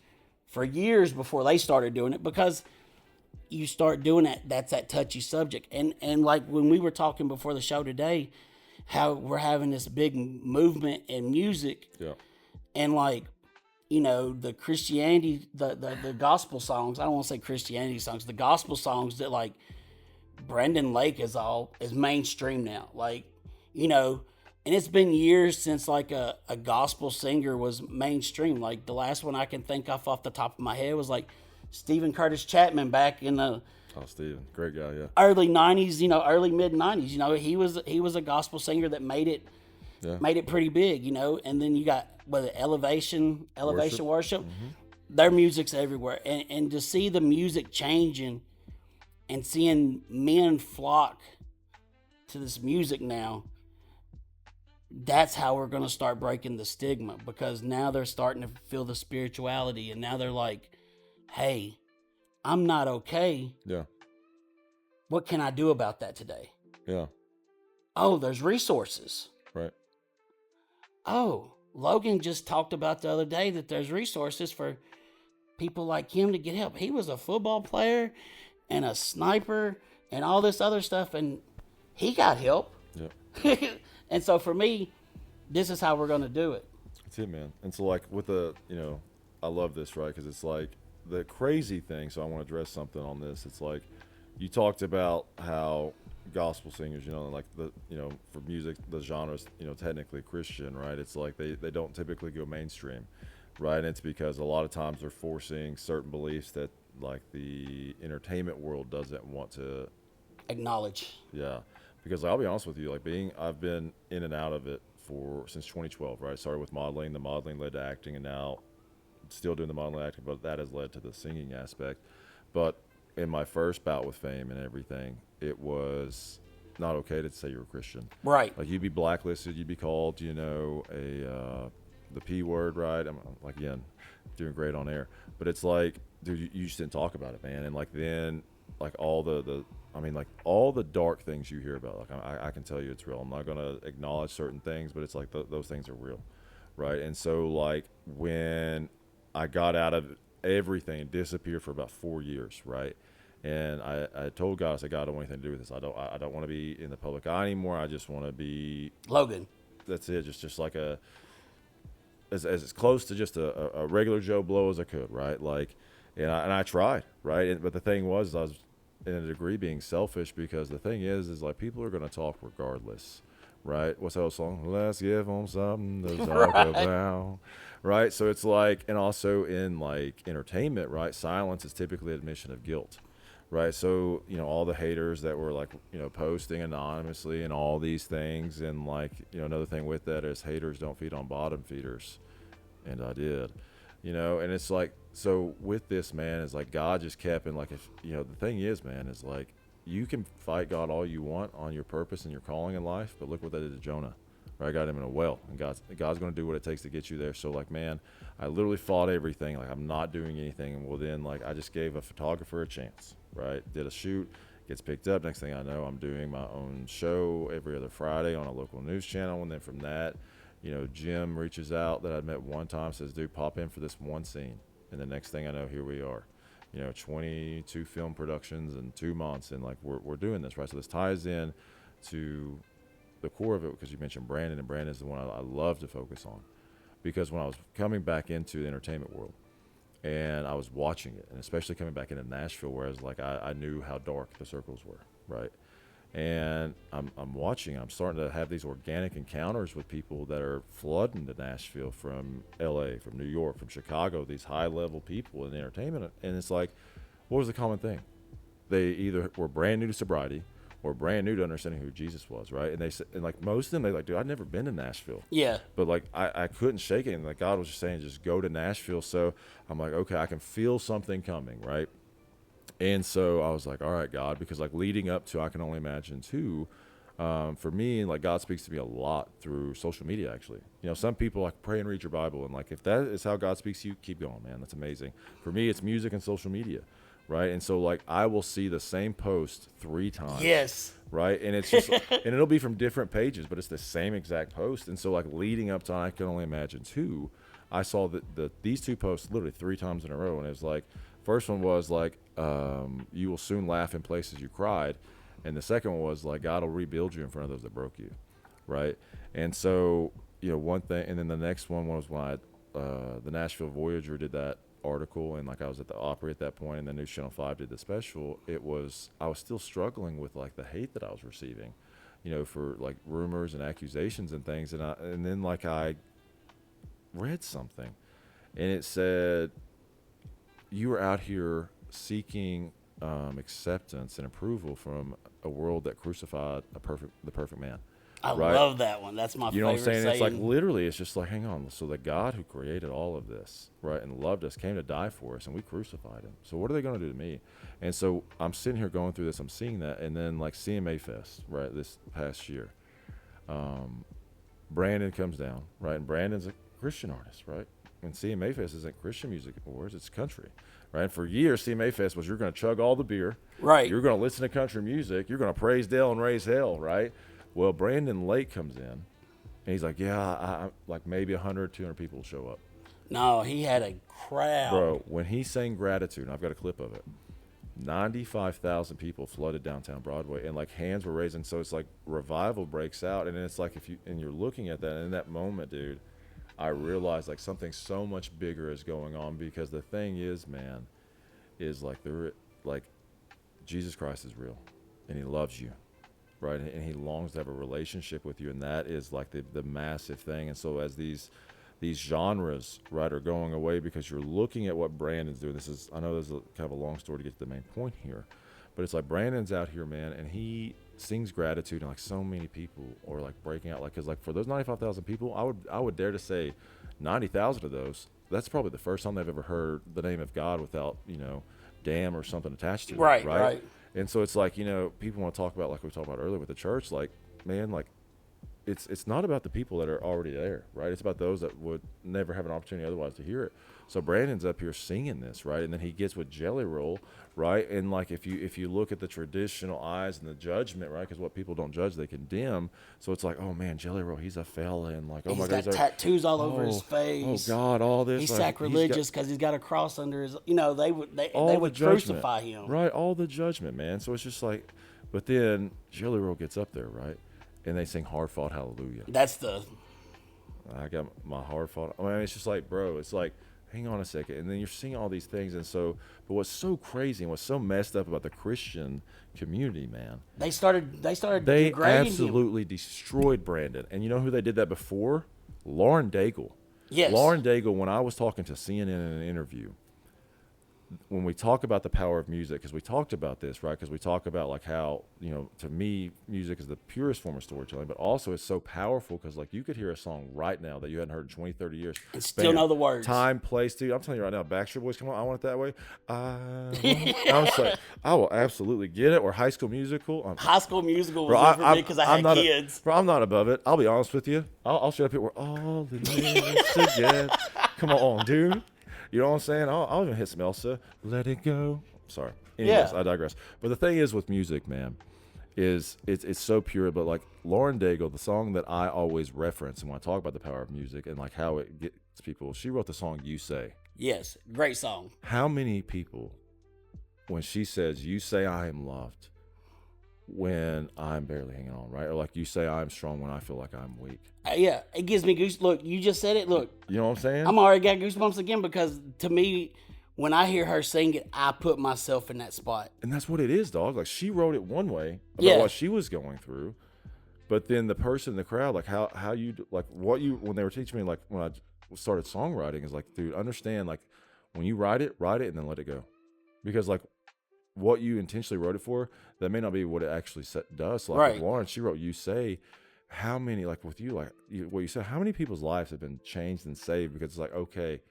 B: for years before they started doing it because you start doing that, that's that touchy subject. And like when we were talking before the show today, how we're having this big movement in music and like, you know, the Christianity, the gospel songs, I don't want to say Christianity songs, the gospel songs that like Brendan Lake is mainstream now. Like, you know, and it's been years since like a gospel singer was mainstream. Like the last one I can think of off the top of my head was like Stephen Curtis Chapman back in the
C: Stephen, great guy,
B: early 90s, you know, early mid 90s. You know, he was a gospel singer that made it pretty big, you know. And then you got Elevation Worship. Their music's everywhere, and to see the music changing and seeing men flock to this music now, that's how we're going to start breaking the stigma, because now they're starting to feel the spirituality, and now they're like, hey, I'm not okay. What can I do about that today? Oh, there's resources.
C: Right.
B: Oh, Logan just talked about the other day that there's resources for people like him to get help. He was a football player and a sniper and all this other stuff, and he got help. And so for me, this is how we're going to do it.
C: That's it, man. And so like with the, you know, I love this, right? Because it's like the crazy thing. So I want to address something on this. It's like you talked about how gospel singers, you know, like the, you know, for music, the genre's, you know, technically Christian, right? It's like they don't typically go mainstream, right? And it's because a lot of times they're forcing certain beliefs that like the entertainment world doesn't want to
B: acknowledge.
C: Because I'll be honest with you, like I've been in and out of it since 2012, right? I started with modeling, the modeling led to acting, and now still doing the modeling and acting, but that has led to the singing aspect. But in my first bout with fame and everything, it was not okay to say you're a Christian.
B: Right.
C: Like you'd be blacklisted, you'd be called, you know, the P word, right? I'm like, again, doing great on air. But it's like, dude, you just didn't talk about it, man. And like then, like all all the dark things you hear about, like I can tell you it's real. I'm not going to acknowledge certain things, but it's like those things are real, right? And so like when I got out of everything, disappeared for about 4 years, right? And I told God, I said, God, I don't want anything to do with this. I don't want to be in the public eye anymore. I just want to be
B: Logan.
C: that's it. Just like as close to just a regular Joe Blow as I could, right? Like, and I tried, right? But the thing was, I was in a degree being selfish, because the thing is like people are going to talk regardless, right? What's that old song? Let's give them something to talk about, right? So it's like, and also in like entertainment, right? Silence is typically admission of guilt. Right, so all the haters that were like posting anonymously and all these things, and like another thing with that is haters don't feed on bottom feeders, and I did, and it's like, so with this, man, is like God just kept, and like, if the thing is, man, is like you can fight God all you want on your purpose and your calling in life, but look what that did to Jonah. Right, I got him in a well, and God's going to do what it takes to get you there. So like, man, I literally fought everything. Like, I'm not doing anything. And well, then like I just gave a photographer a chance. Right, did a shoot, gets picked up. Next thing I know, I'm doing my own show every other Friday on a local news channel. And then from that, Jim reaches out that I'd met one time, says, dude, pop in for this one scene. And the next thing I know, here we are. 22 film productions in 2 months, and like we're doing this, right? So this ties in to the core of it, because you mentioned Brandon, and Brandon is the one I love to focus on, because when I was coming back into the entertainment world and I was watching it, and especially coming back into Nashville, whereas like I knew how dark the circles were, right? And I'm watching, I'm starting to have these organic encounters with people that are flooding to Nashville from LA, from New York, from Chicago, these high level people in entertainment. And it's like, what was the common thing? They either were brand new to sobriety or brand new to understanding who Jesus was, right? And they said, and like most of them, they like, dude, I'd never been to Nashville.
B: Yeah.
C: But like I couldn't shake it, and like God was just saying, just go to Nashville. So I'm like, okay, I can feel something coming, right? And so I was like, all right, God, because like leading up to I Can Only Imagine 2, for me, like God speaks to me a lot through social media, actually. Some people like pray and read your Bible, and like if that is how God speaks to you, keep going, man. That's amazing. For me, it's music and social media, right? And so like I will see the same post 3 times.
B: Yes.
C: Right, and it's just, and it'll be from different pages, but it's the same exact post. And so like leading up to I Can Only Imagine 2, I saw these 2 posts literally 3 times in a row, and it was like, first one was like, you will soon laugh in places you cried, and the second one was like, God will rebuild you in front of those that broke you, right? And so one thing, and then the next one was when the Nashville Voyager did that article, and like I was at the Opry at that point, and then News Channel 5 did the special. I was still struggling with like the hate that I was receiving, for like rumors and accusations and things, and then like I read something, and it said, you are out here seeking acceptance and approval from a world that crucified the perfect man.
B: I
C: right?
B: love that one. That's my favorite.
C: You know what I'm saying?
B: saying.
C: It's like literally, it's just like, hang on. So the God who created all of this, right, and loved us, came to die for us, and we crucified him. So what are they going to do to me? And so I'm sitting here going through this. I'm seeing that, and then like CMA Fest, right, this past year, Brandon comes down, right, and Brandon's a Christian artist, right, and CMA Fest isn't Christian music awards, it's country. Right, and for years, CMA Fest was you're going to chug all the beer,
B: right?
C: You're going to listen to country music, you're going to praise Dale and raise hell, right? Well, Brandon Lake comes in, and he's like, yeah, I like maybe 100, 200 people will show up.
B: No, he had a crowd.
C: Bro, when he sang Gratitude, and I've got a clip of it, 95,000 people flooded downtown Broadway, and like hands were raised, and so it's like revival breaks out, and it's like you're looking at that, and in that moment, dude, I realized like something so much bigger is going on, because the thing is, man, is like Jesus Christ is real, and he loves you, right? And he longs to have a relationship with you, and that is like the massive thing. And so as these genres, right, are going away, because you're looking at what Brandon's doing. I know there's kind of a long story to get to the main point here, but it's like Brandon's out here, man, and he sings Gratitude, and like so many people are like breaking out, like, because like for those 95,000 people, I would dare to say 90,000 of those, that's probably the first time they've ever heard the name of God without damn or something attached to it, right? And so it's like, people want to talk about, like we talked about earlier with the church, like, man, like it's not about the people that are already there, right? It's about those that would never have an opportunity otherwise to hear it. So Brandon's up here singing this, right? And then he gets with Jelly Roll, right? And like if you look at the traditional eyes and the judgment, right? Because what people don't judge, they condemn. So it's like, oh man, Jelly Roll, he's a fella, and like, oh my God,
B: he's got tattoos all over his face.
C: Oh God, all this.
B: He's
C: like,
B: sacrilegious because he's got a cross under his. They would
C: judgment,
B: crucify him.
C: right? All the judgment, man. So it's just like, but then Jelly Roll gets up there, right? And they sing "Heartfelt Hallelujah." I got my heartfelt. I mean, it's just like, bro, it's like, hang on a second. And then you're seeing all these things. And so, but what's so crazy and what's so messed up about the Christian community, man,
B: they
C: they
B: degrading
C: absolutely destroyed Brandon. And you know who they did that before? Lauren Daigle.
B: Yes.
C: Lauren Daigle, when I was talking to CNN in an interview, when we talk about the power of music, because we talked about this, right? Because we talk about like how, to me, music is the purest form of storytelling, but also it's so powerful because like you could hear a song right now that you hadn't heard in 20, 30 years.
B: And still know the words.
C: Time, place, dude. I'm telling you right now, Backstreet Boys, come on, I want it that way. I'm just like, I will absolutely get it. Or High School Musical.
B: High School Musical was for me because I had kids.
C: Bro, I'm not above it. I'll be honest with you. I'll shut up here. We're all in this together. Come on, dude. You know what I'm saying? I'll even hit some Elsa. Let it go. Sorry. Anyways, I digress. But the thing is with music, man, is it's so pure. But like Lauren Daigle, the song that I always reference and when I talk about the power of music and like how it gets people, she wrote the song "You Say."
B: Yes, great song.
C: How many people, when she says "You say I am loved," when I'm barely hanging on, right? Or like you say I'm strong when I feel like I'm weak.
B: Yeah, it gives me goose. Look, you just said it. Look,
C: you know what I'm saying?
B: I'm already got goosebumps again because to me, when I hear her sing it, I put myself in that spot.
C: And that's what it is, dog. Like she wrote it one way about what she was going through, but then the person in the crowd, like how you like what you when they were teaching me, like when I started songwriting, is like, dude, understand, like when you write it and then let it go, because like what you intentionally wrote it for, that may not be what it actually does. So like with Lauren, she wrote "You Say." How many, like with you, like what you said, how many people's lives have been changed and saved because it's like, okay,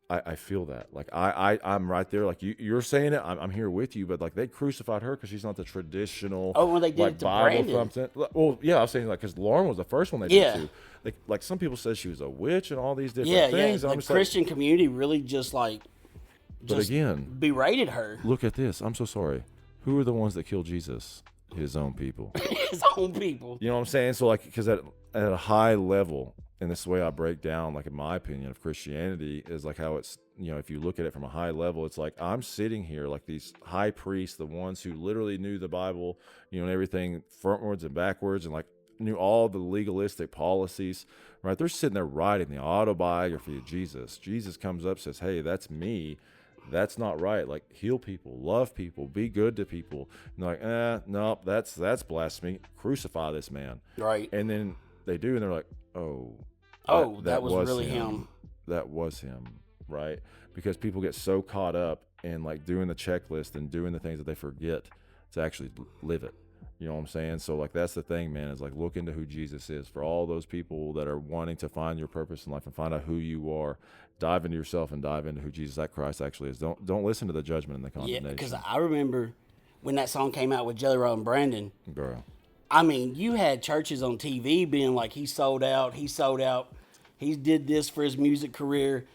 C: I feel that. Like I'm right there. Like you're saying it, I'm here with you. But like they crucified her because she's not the traditional.
B: Oh, when they did
C: like
B: it to
C: Bible
B: Brandon.
C: something. Well, yeah, I was saying like because Lauren was the first one they did too. Like some people said she was a witch and all these different things.
B: Yeah, the Christian community really just like.
C: But again,
B: berated her.
C: Look at this. I'm so sorry. Who are the ones that killed Jesus? His own people.
B: His own people.
C: You know what I'm saying? So like, because at a high level, and this is the way I break down, like in my opinion of Christianity, is like how it's, if you look at it from a high level, it's like I'm sitting here like these high priests, the ones who literally knew the Bible, and everything frontwards and backwards, and like knew all the legalistic policies, right? They're sitting there writing the autobiography of Jesus. Jesus comes up, says, hey, that's me. That's not right. Like, heal people, love people, be good to people. And they're like, no, that's blasphemy. Crucify this man.
B: Right.
C: And then they do, and they're like,
B: that was really him.
C: That was him, right? Because people get so caught up in like doing the checklist and doing the things that they forget to actually live it. You know what I'm saying? So like that's the thing, man, is like look into who Jesus is. For all those people that are wanting to find your purpose in life and find out who you are, dive into yourself and dive into who Jesus Christ actually is. Don't listen to the judgment and the condemnation.
B: Yeah, because I remember when that song came out with Jelly Roll and Brandon.
C: Bro.
B: I mean, you had churches on TV being like, he sold out, he did this for his music career.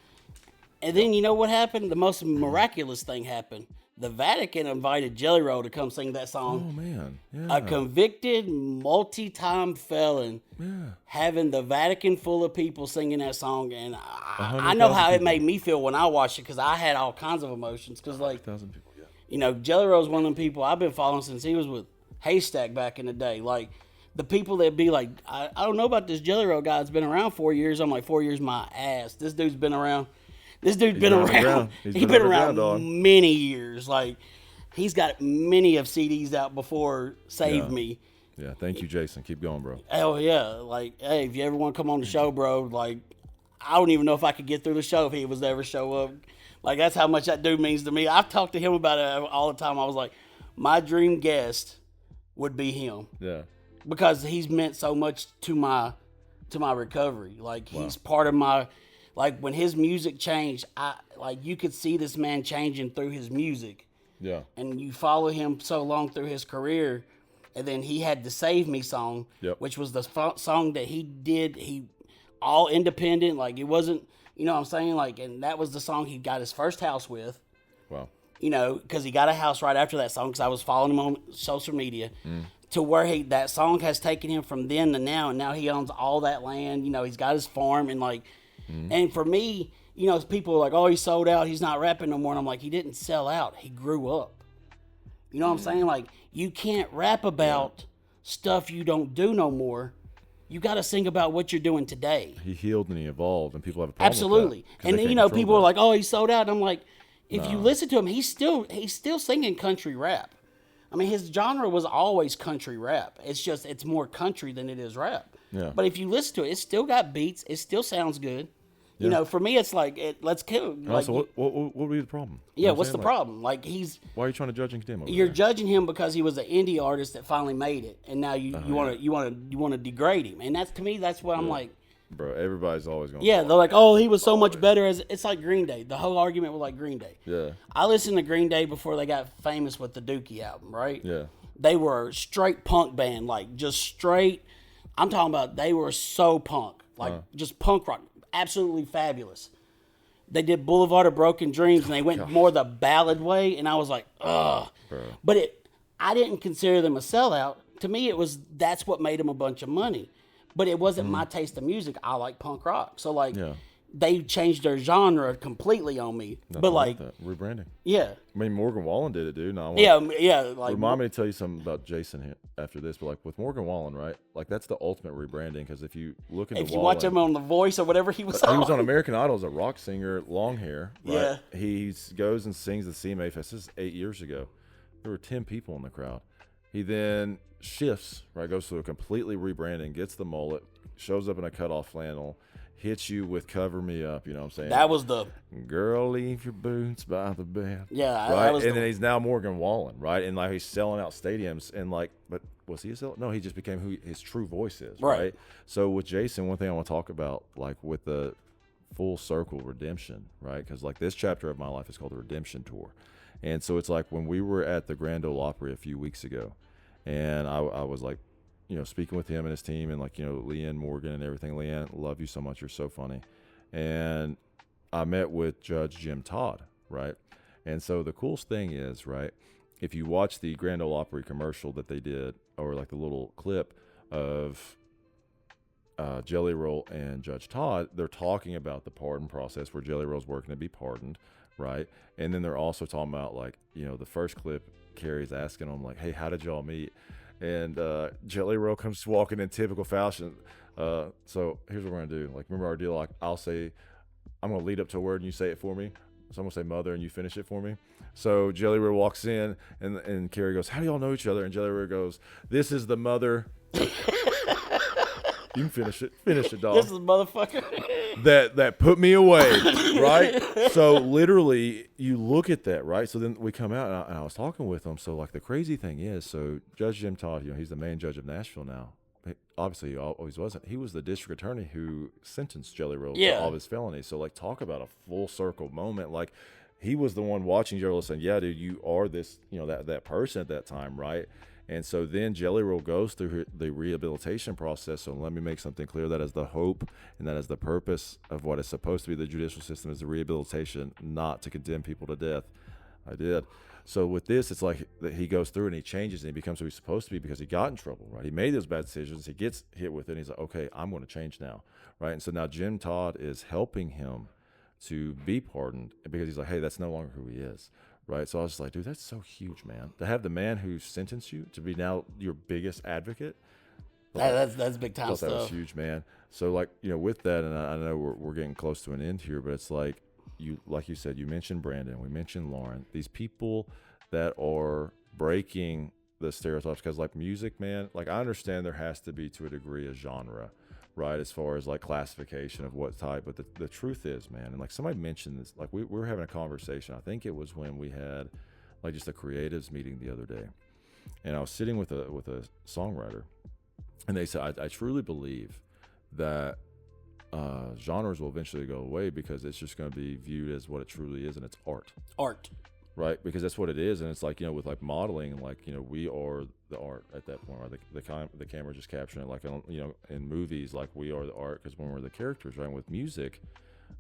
B: And then you know what happened? The most miraculous thing happened. The Vatican invited Jelly Roll to come sing that song.
C: Oh, man. Yeah.
B: A convicted, multi-time felon having the Vatican full of people singing that song. And I know how it made me feel when I watched it because I had all kinds of emotions. Because, like,
C: 100,000 people, yeah.
B: Jelly Roll's one of them people I've been following since he was with Haystack back in the day. Like, the people that be like, I don't know about this Jelly Roll guy. It's been around 4 years. I'm like, 4 years my ass. This dude's been around. He's been around. He's been around many years. Like, he's got many of CDs out before Save Me.
C: Yeah, thank you, Jason. Keep going, bro.
B: Hell yeah. Like, hey, if you ever want to come on the show, bro, like, I don't even know if I could get through the show if he was to ever show up. Like, that's how much that dude means to me. I've talked to him about it all the time. I was like, my dream guest would be him.
C: Yeah.
B: Because he's meant so much to my recovery. Like, he's part of my... Like, when his music changed, you could see this man changing through his music.
C: Yeah.
B: And you follow him so long through his career, and then he had the Save Me song,
C: Yep.
B: which was the song that he did. He all independent, like it wasn't, you know what I'm saying? Like, and that was the song he got his first house with.
C: Wow.
B: You know, because he got a house right after that song, because I was following him on social media, to where that song has taken him from then to now, and now he owns all that land. You know, he's got his farm, and like, and for me, you know, people are like, oh, he sold out, he's not rapping no more, and I'm like, he didn't sell out, he grew up. You know what I'm saying? Like, you can't rap about stuff you don't do no more. You got to sing about what you're doing today.
C: He healed and he evolved, and people have a problem
B: Absolutely.
C: with that, 'cause
B: And
C: they
B: you
C: can't
B: know,
C: control
B: people are
C: that.
B: like, "Oh, he sold out." And I'm like, if you listen to him, he's still singing country rap. I mean, his genre was always country rap. It's just it's more country than it is rap.
C: Yeah.
B: But if you listen to it, it's still got beats. It still sounds good. You know, for me, it's like let's kill.
C: And
B: Like,
C: also, what would be the problem? You
B: yeah,
C: know what
B: what's
C: I'm
B: the
C: saying?
B: problem? Like
C: Why are you trying to judge and condemn over
B: you're
C: there?
B: judging him because he was an indie artist that finally made it, and now you want to degrade him, and that's to me that's what I'm like.
C: Bro, everybody's always going to
B: Yeah, they're like, oh, he was so much better as it's like Green Day. The whole argument was like Green Day.
C: Yeah.
B: I listened to Green Day before they got famous with the Dookie album, right?
C: Yeah.
B: They were a straight punk band, like just straight. I'm talking about they were so punk, like just punk rock, absolutely fabulous. They did Boulevard of Broken Dreams, and they went more the ballad way, and I was like, ugh.
C: Bro.
B: But I didn't consider them a sellout. To me, that's what made them a bunch of money. But it wasn't my taste of music. I like punk rock, so like they changed their genre completely on me.
C: Nothing
B: but like,
C: that. Rebranding.
B: yeah,
C: I mean, Morgan Wallen did it, dude. No,
B: yeah. Like,
C: Remind me to tell you something about Jason here after this, but like with Morgan Wallen, right? Like that's the ultimate rebranding, because if you look into
B: if you watch him on The Voice or whatever he was on,
C: he was on American Idol as a rock singer, long hair. Right?
B: Yeah.
C: He goes and sings the CMA Fest. This is 8 years ago. There were 10 people in the crowd. He then shifts, right? Goes through a completely rebranding, gets the mullet, shows up in a cutoff flannel, hits you with "Cover Me Up." You know what I'm saying?
B: that was the
C: Girl, leave your boots by the bed.
B: Yeah,
C: right.
B: that was
C: and then he's now Morgan Wallen, right? And like he's selling out stadiums, and like, but was he a sell? No, he just became who his true voice is,
B: Right.
C: right? So with Jason, one thing I want to talk about, like with the full circle redemption, right? Because like this chapter of my life is called the Redemption Tour, and so it's like when we were at the Grand Ole Opry a few weeks ago, and I was like, you know, speaking with him and his team, and like, you know, Leanne Morgan and everything. Leanne, love you so much. You're so funny. And I met with Judge Jim Todd, right? And so the coolest thing is, right, if you watch the Grand Ole Opry commercial that they did, or like the little clip of Jelly Roll and Judge Todd, they're talking about the pardon process where Jelly Roll's working to be pardoned, right? And then they're also talking about, like, you know, the first clip, Carrie's asking them, like, hey, how did y'all meet? And Jelly Roll comes walking in typical fashion. So here's what we're going to do. Like, remember our deal? Like, I'll say, I'm going to lead up to a word and you say it for me. So I'm going to say mother and you finish it for me. So Jelly Roll walks in and Carrie goes, how do y'all know each other? And Jelly Roll goes, this is the mother. You can finish it. Finish it, dog.
B: this is a motherfucker.
C: that put me away, right? So literally, you look at that, right? So then we come out, and I was talking with him. So like the crazy thing is, so Judge Jim Todd, you know, he's the main judge of Nashville now. Obviously, he always wasn't. He was the district attorney who sentenced Jelly Roll to all of his felonies. So like, talk about a full circle moment. Like, he was the one watching Jelly Roll saying, "Yeah, dude, you are this, you know, that person at that time, right?" And so then Jelly Roll goes through the rehabilitation process. So let me make something clear. That is the hope and that is the purpose of what is supposed to be the judicial system, is the rehabilitation, not to condemn people to death. I did. So with this, it's like that he goes through and he changes and he becomes who he's supposed to be because he got in trouble, right? He made those bad decisions. He gets hit with it. And he's like, okay, I'm going to change now, right? And so now Jim Todd is helping him to be pardoned because he's like, hey, that's no longer who he is. Right. So I was just like, dude, that's so huge, man. To have the man who sentenced you to be now your biggest advocate.
B: That's big time
C: That was
B: stuff.
C: huge, man. So like, you know, with that, and I know we're getting close to an end here, but it's like you said, you mentioned Brandon, we mentioned Lauren, these people that are breaking the stereotypes, because like music, man, like I understand there has to be to a degree a genre, right, as far as like classification of what type, but the truth is, man, and like somebody mentioned this, like we were having a conversation, I think it was when we had like just a creatives meeting the other day, and I was sitting with a songwriter, and they said, I truly believe that genres will eventually go away because it's just going to be viewed as what it truly is, and it's art,
B: Art.
C: right? Because that's what it is. And it's like, you know, with like modeling, like, you know, we are the art at that point, right? The camera just capturing it, like in movies, like we are the art, because when we're the characters, right? And with music,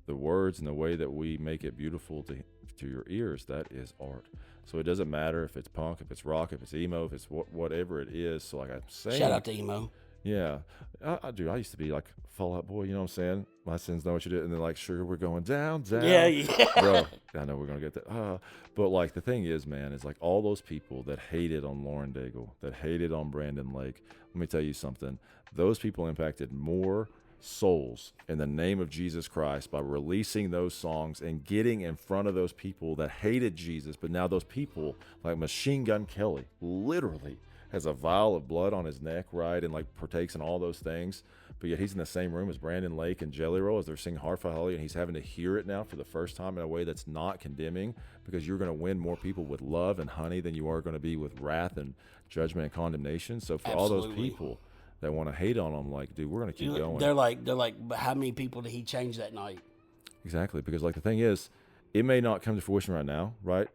C: the words and the way that we make it beautiful to your ears, that is art. So it doesn't matter if it's punk, if it's rock, if it's emo, if it's whatever it is. So like I'm saying,
B: shout out to emo.
C: Yeah, I do. I used to be like Fall Out Boy, you know what I'm saying? My sins know what you did, and then like sugar, we're going down.
B: Yeah.
C: Bro, I know we're gonna get that. But like the thing is, man, is like all those people that hated on Lauren Daigle, that hated on Brandon Lake. Let me tell you something. Those people impacted more souls in the name of Jesus Christ by releasing those songs and getting in front of those people that hated Jesus. But now those people, like Machine Gun Kelly, literally has a vial of blood on his neck, right, and like partakes in all those things, but yet he's in the same room as Brandon Lake and Jelly Roll as they're singing Heartfelt, and he's having to hear it now for the first time in a way that's not condemning, because you're going to win more people with love and honey than you are going to be with wrath and judgment and condemnation. So for all those people that want to hate on him, like, dude, we're going to keep going.
B: They're like, but how many people did he change that night?
C: Exactly, because like the thing is, it may not come to fruition right now, right?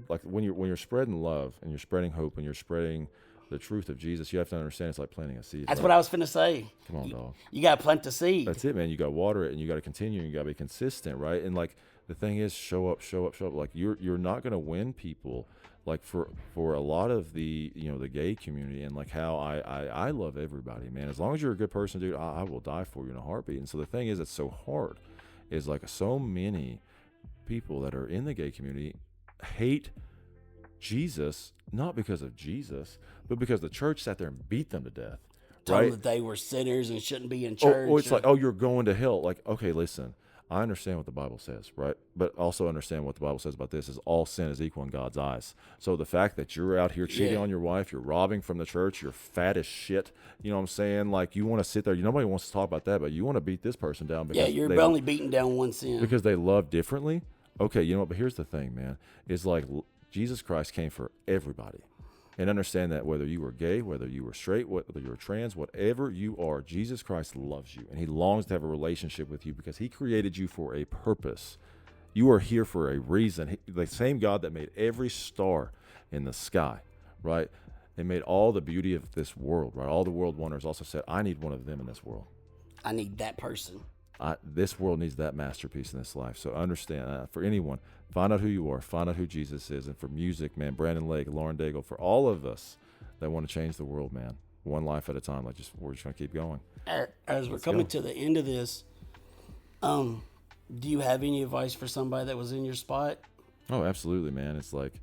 C: Like when you're spreading love and you're spreading hope and you're spreading the truth of Jesus, you have to understand it's like planting a seed.
B: That's
C: right?
B: what I was finna say.
C: Come on, dog.
B: You got to plant the seed.
C: That's it, man. You got to water it, and you got to continue, and you got to be consistent, right? And like the thing is, show up. Like you're not going to win people. Like for a lot of the the gay community, and like how I love everybody, man. As long as you're a good person, dude, I will die for you in a heartbeat. And so the thing is, it's so hard. Is like so many people that are in the gay community hate Jesus, not because of Jesus, but because the church sat there and beat them to death.
B: Told
C: right?
B: them that they were sinners and shouldn't be in church.
C: Oh, it's like, oh, you're going to hell. Like, okay, listen, I understand what the Bible says, right? But also understand what the Bible says about this is all sin is equal in God's eyes. So the fact that you're out here cheating on your wife, you're robbing from the church, you're fat as shit, you know what I'm saying? Like, you want to sit there, nobody wants to talk about that, but you want to beat this person down because
B: you're only beating down one sin.
C: Because they love differently. Okay, you know what? But here's the thing, man. It's like Jesus Christ came for everybody. And understand that whether you were gay, whether you were straight, whether you were trans, whatever you are, Jesus Christ loves you. And he longs to have a relationship with you because he created you for a purpose. You are here for a reason. The same God that made every star in the sky, right? And made all the beauty of this world, right? All the world wonders also said, I need one of them in this world.
B: I need that person.
C: This world needs that masterpiece in this life. So understand, for anyone, find out who you are, find out who Jesus is. And for music, man, Brandon Lake, Lauren Daigle, for all of us that want to change the world, man, one life at a time. We're just going to keep going.
B: As we're coming to the end of this, do you have any advice for somebody that was in your spot?
C: Oh, absolutely, man. It's like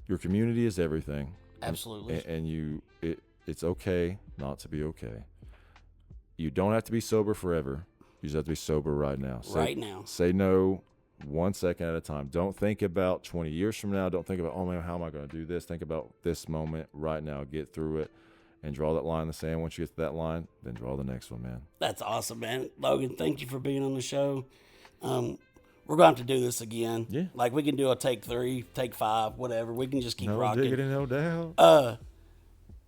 C: your community is everything.
B: Absolutely.
C: And it's okay not to be okay. You don't have to be sober forever. You just have to be sober right now. Say no 1 second at a time. Don't think about 20 years from now. Don't think about, oh man, how am I going to do this? Think about this moment right now. Get through it and draw that line in the sand. Once you get to that line, then draw the next one, man.
B: That's awesome, man. Logan, thank you for being on the show. We're going to have to do this again.
C: Yeah.
B: Like we can do a take 3, take 5, whatever. We can just keep rocking.
C: No diggity, no doubt.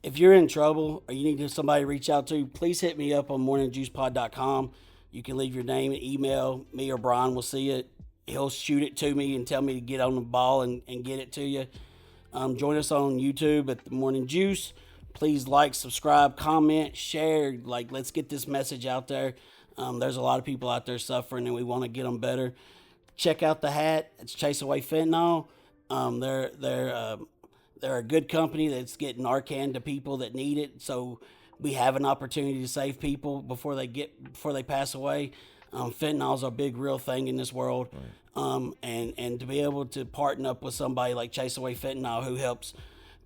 B: If you're in trouble or you need somebody to reach out to, please hit me up on morningjuicepod.com. You can leave your name and email. Me or Brian will see it. He'll shoot it to me and tell me to get on the ball and get it to you. Join us on YouTube at The Morning Juice. Please like, subscribe, comment, share. Like, let's get this message out there. There's a lot of people out there suffering, and we want to get them better. Check out the hat. It's Chase Away Fentanyl. They're a good company that's getting Narcan to people that need it. So we have an opportunity to save people before they pass away. Fentanyl's a big real thing in this world. Right. And to be able to partner up with somebody like Chase Away Fentanyl, who helps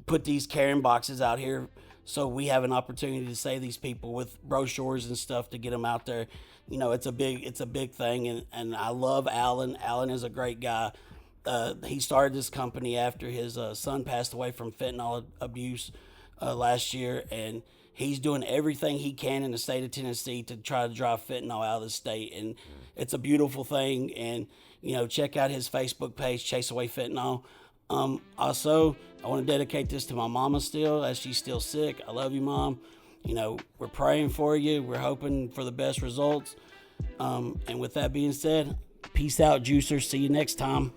B: put these caring boxes out here, so we have an opportunity to save these people with brochures and stuff to get them out there. It's a big thing, and I love Alan. Alan is a great guy. He started this company after his son passed away from fentanyl abuse last year, and he's doing everything he can in the state of Tennessee to try to drive fentanyl out of the state, and it's a beautiful thing. And check out his Facebook page, Chase Away Fentanyl. Also, I want to dedicate this to my mama still, as she's still sick. I love you, Mom. We're praying for you. We're hoping for the best results. And with that being said, peace out, juicers. See you next time.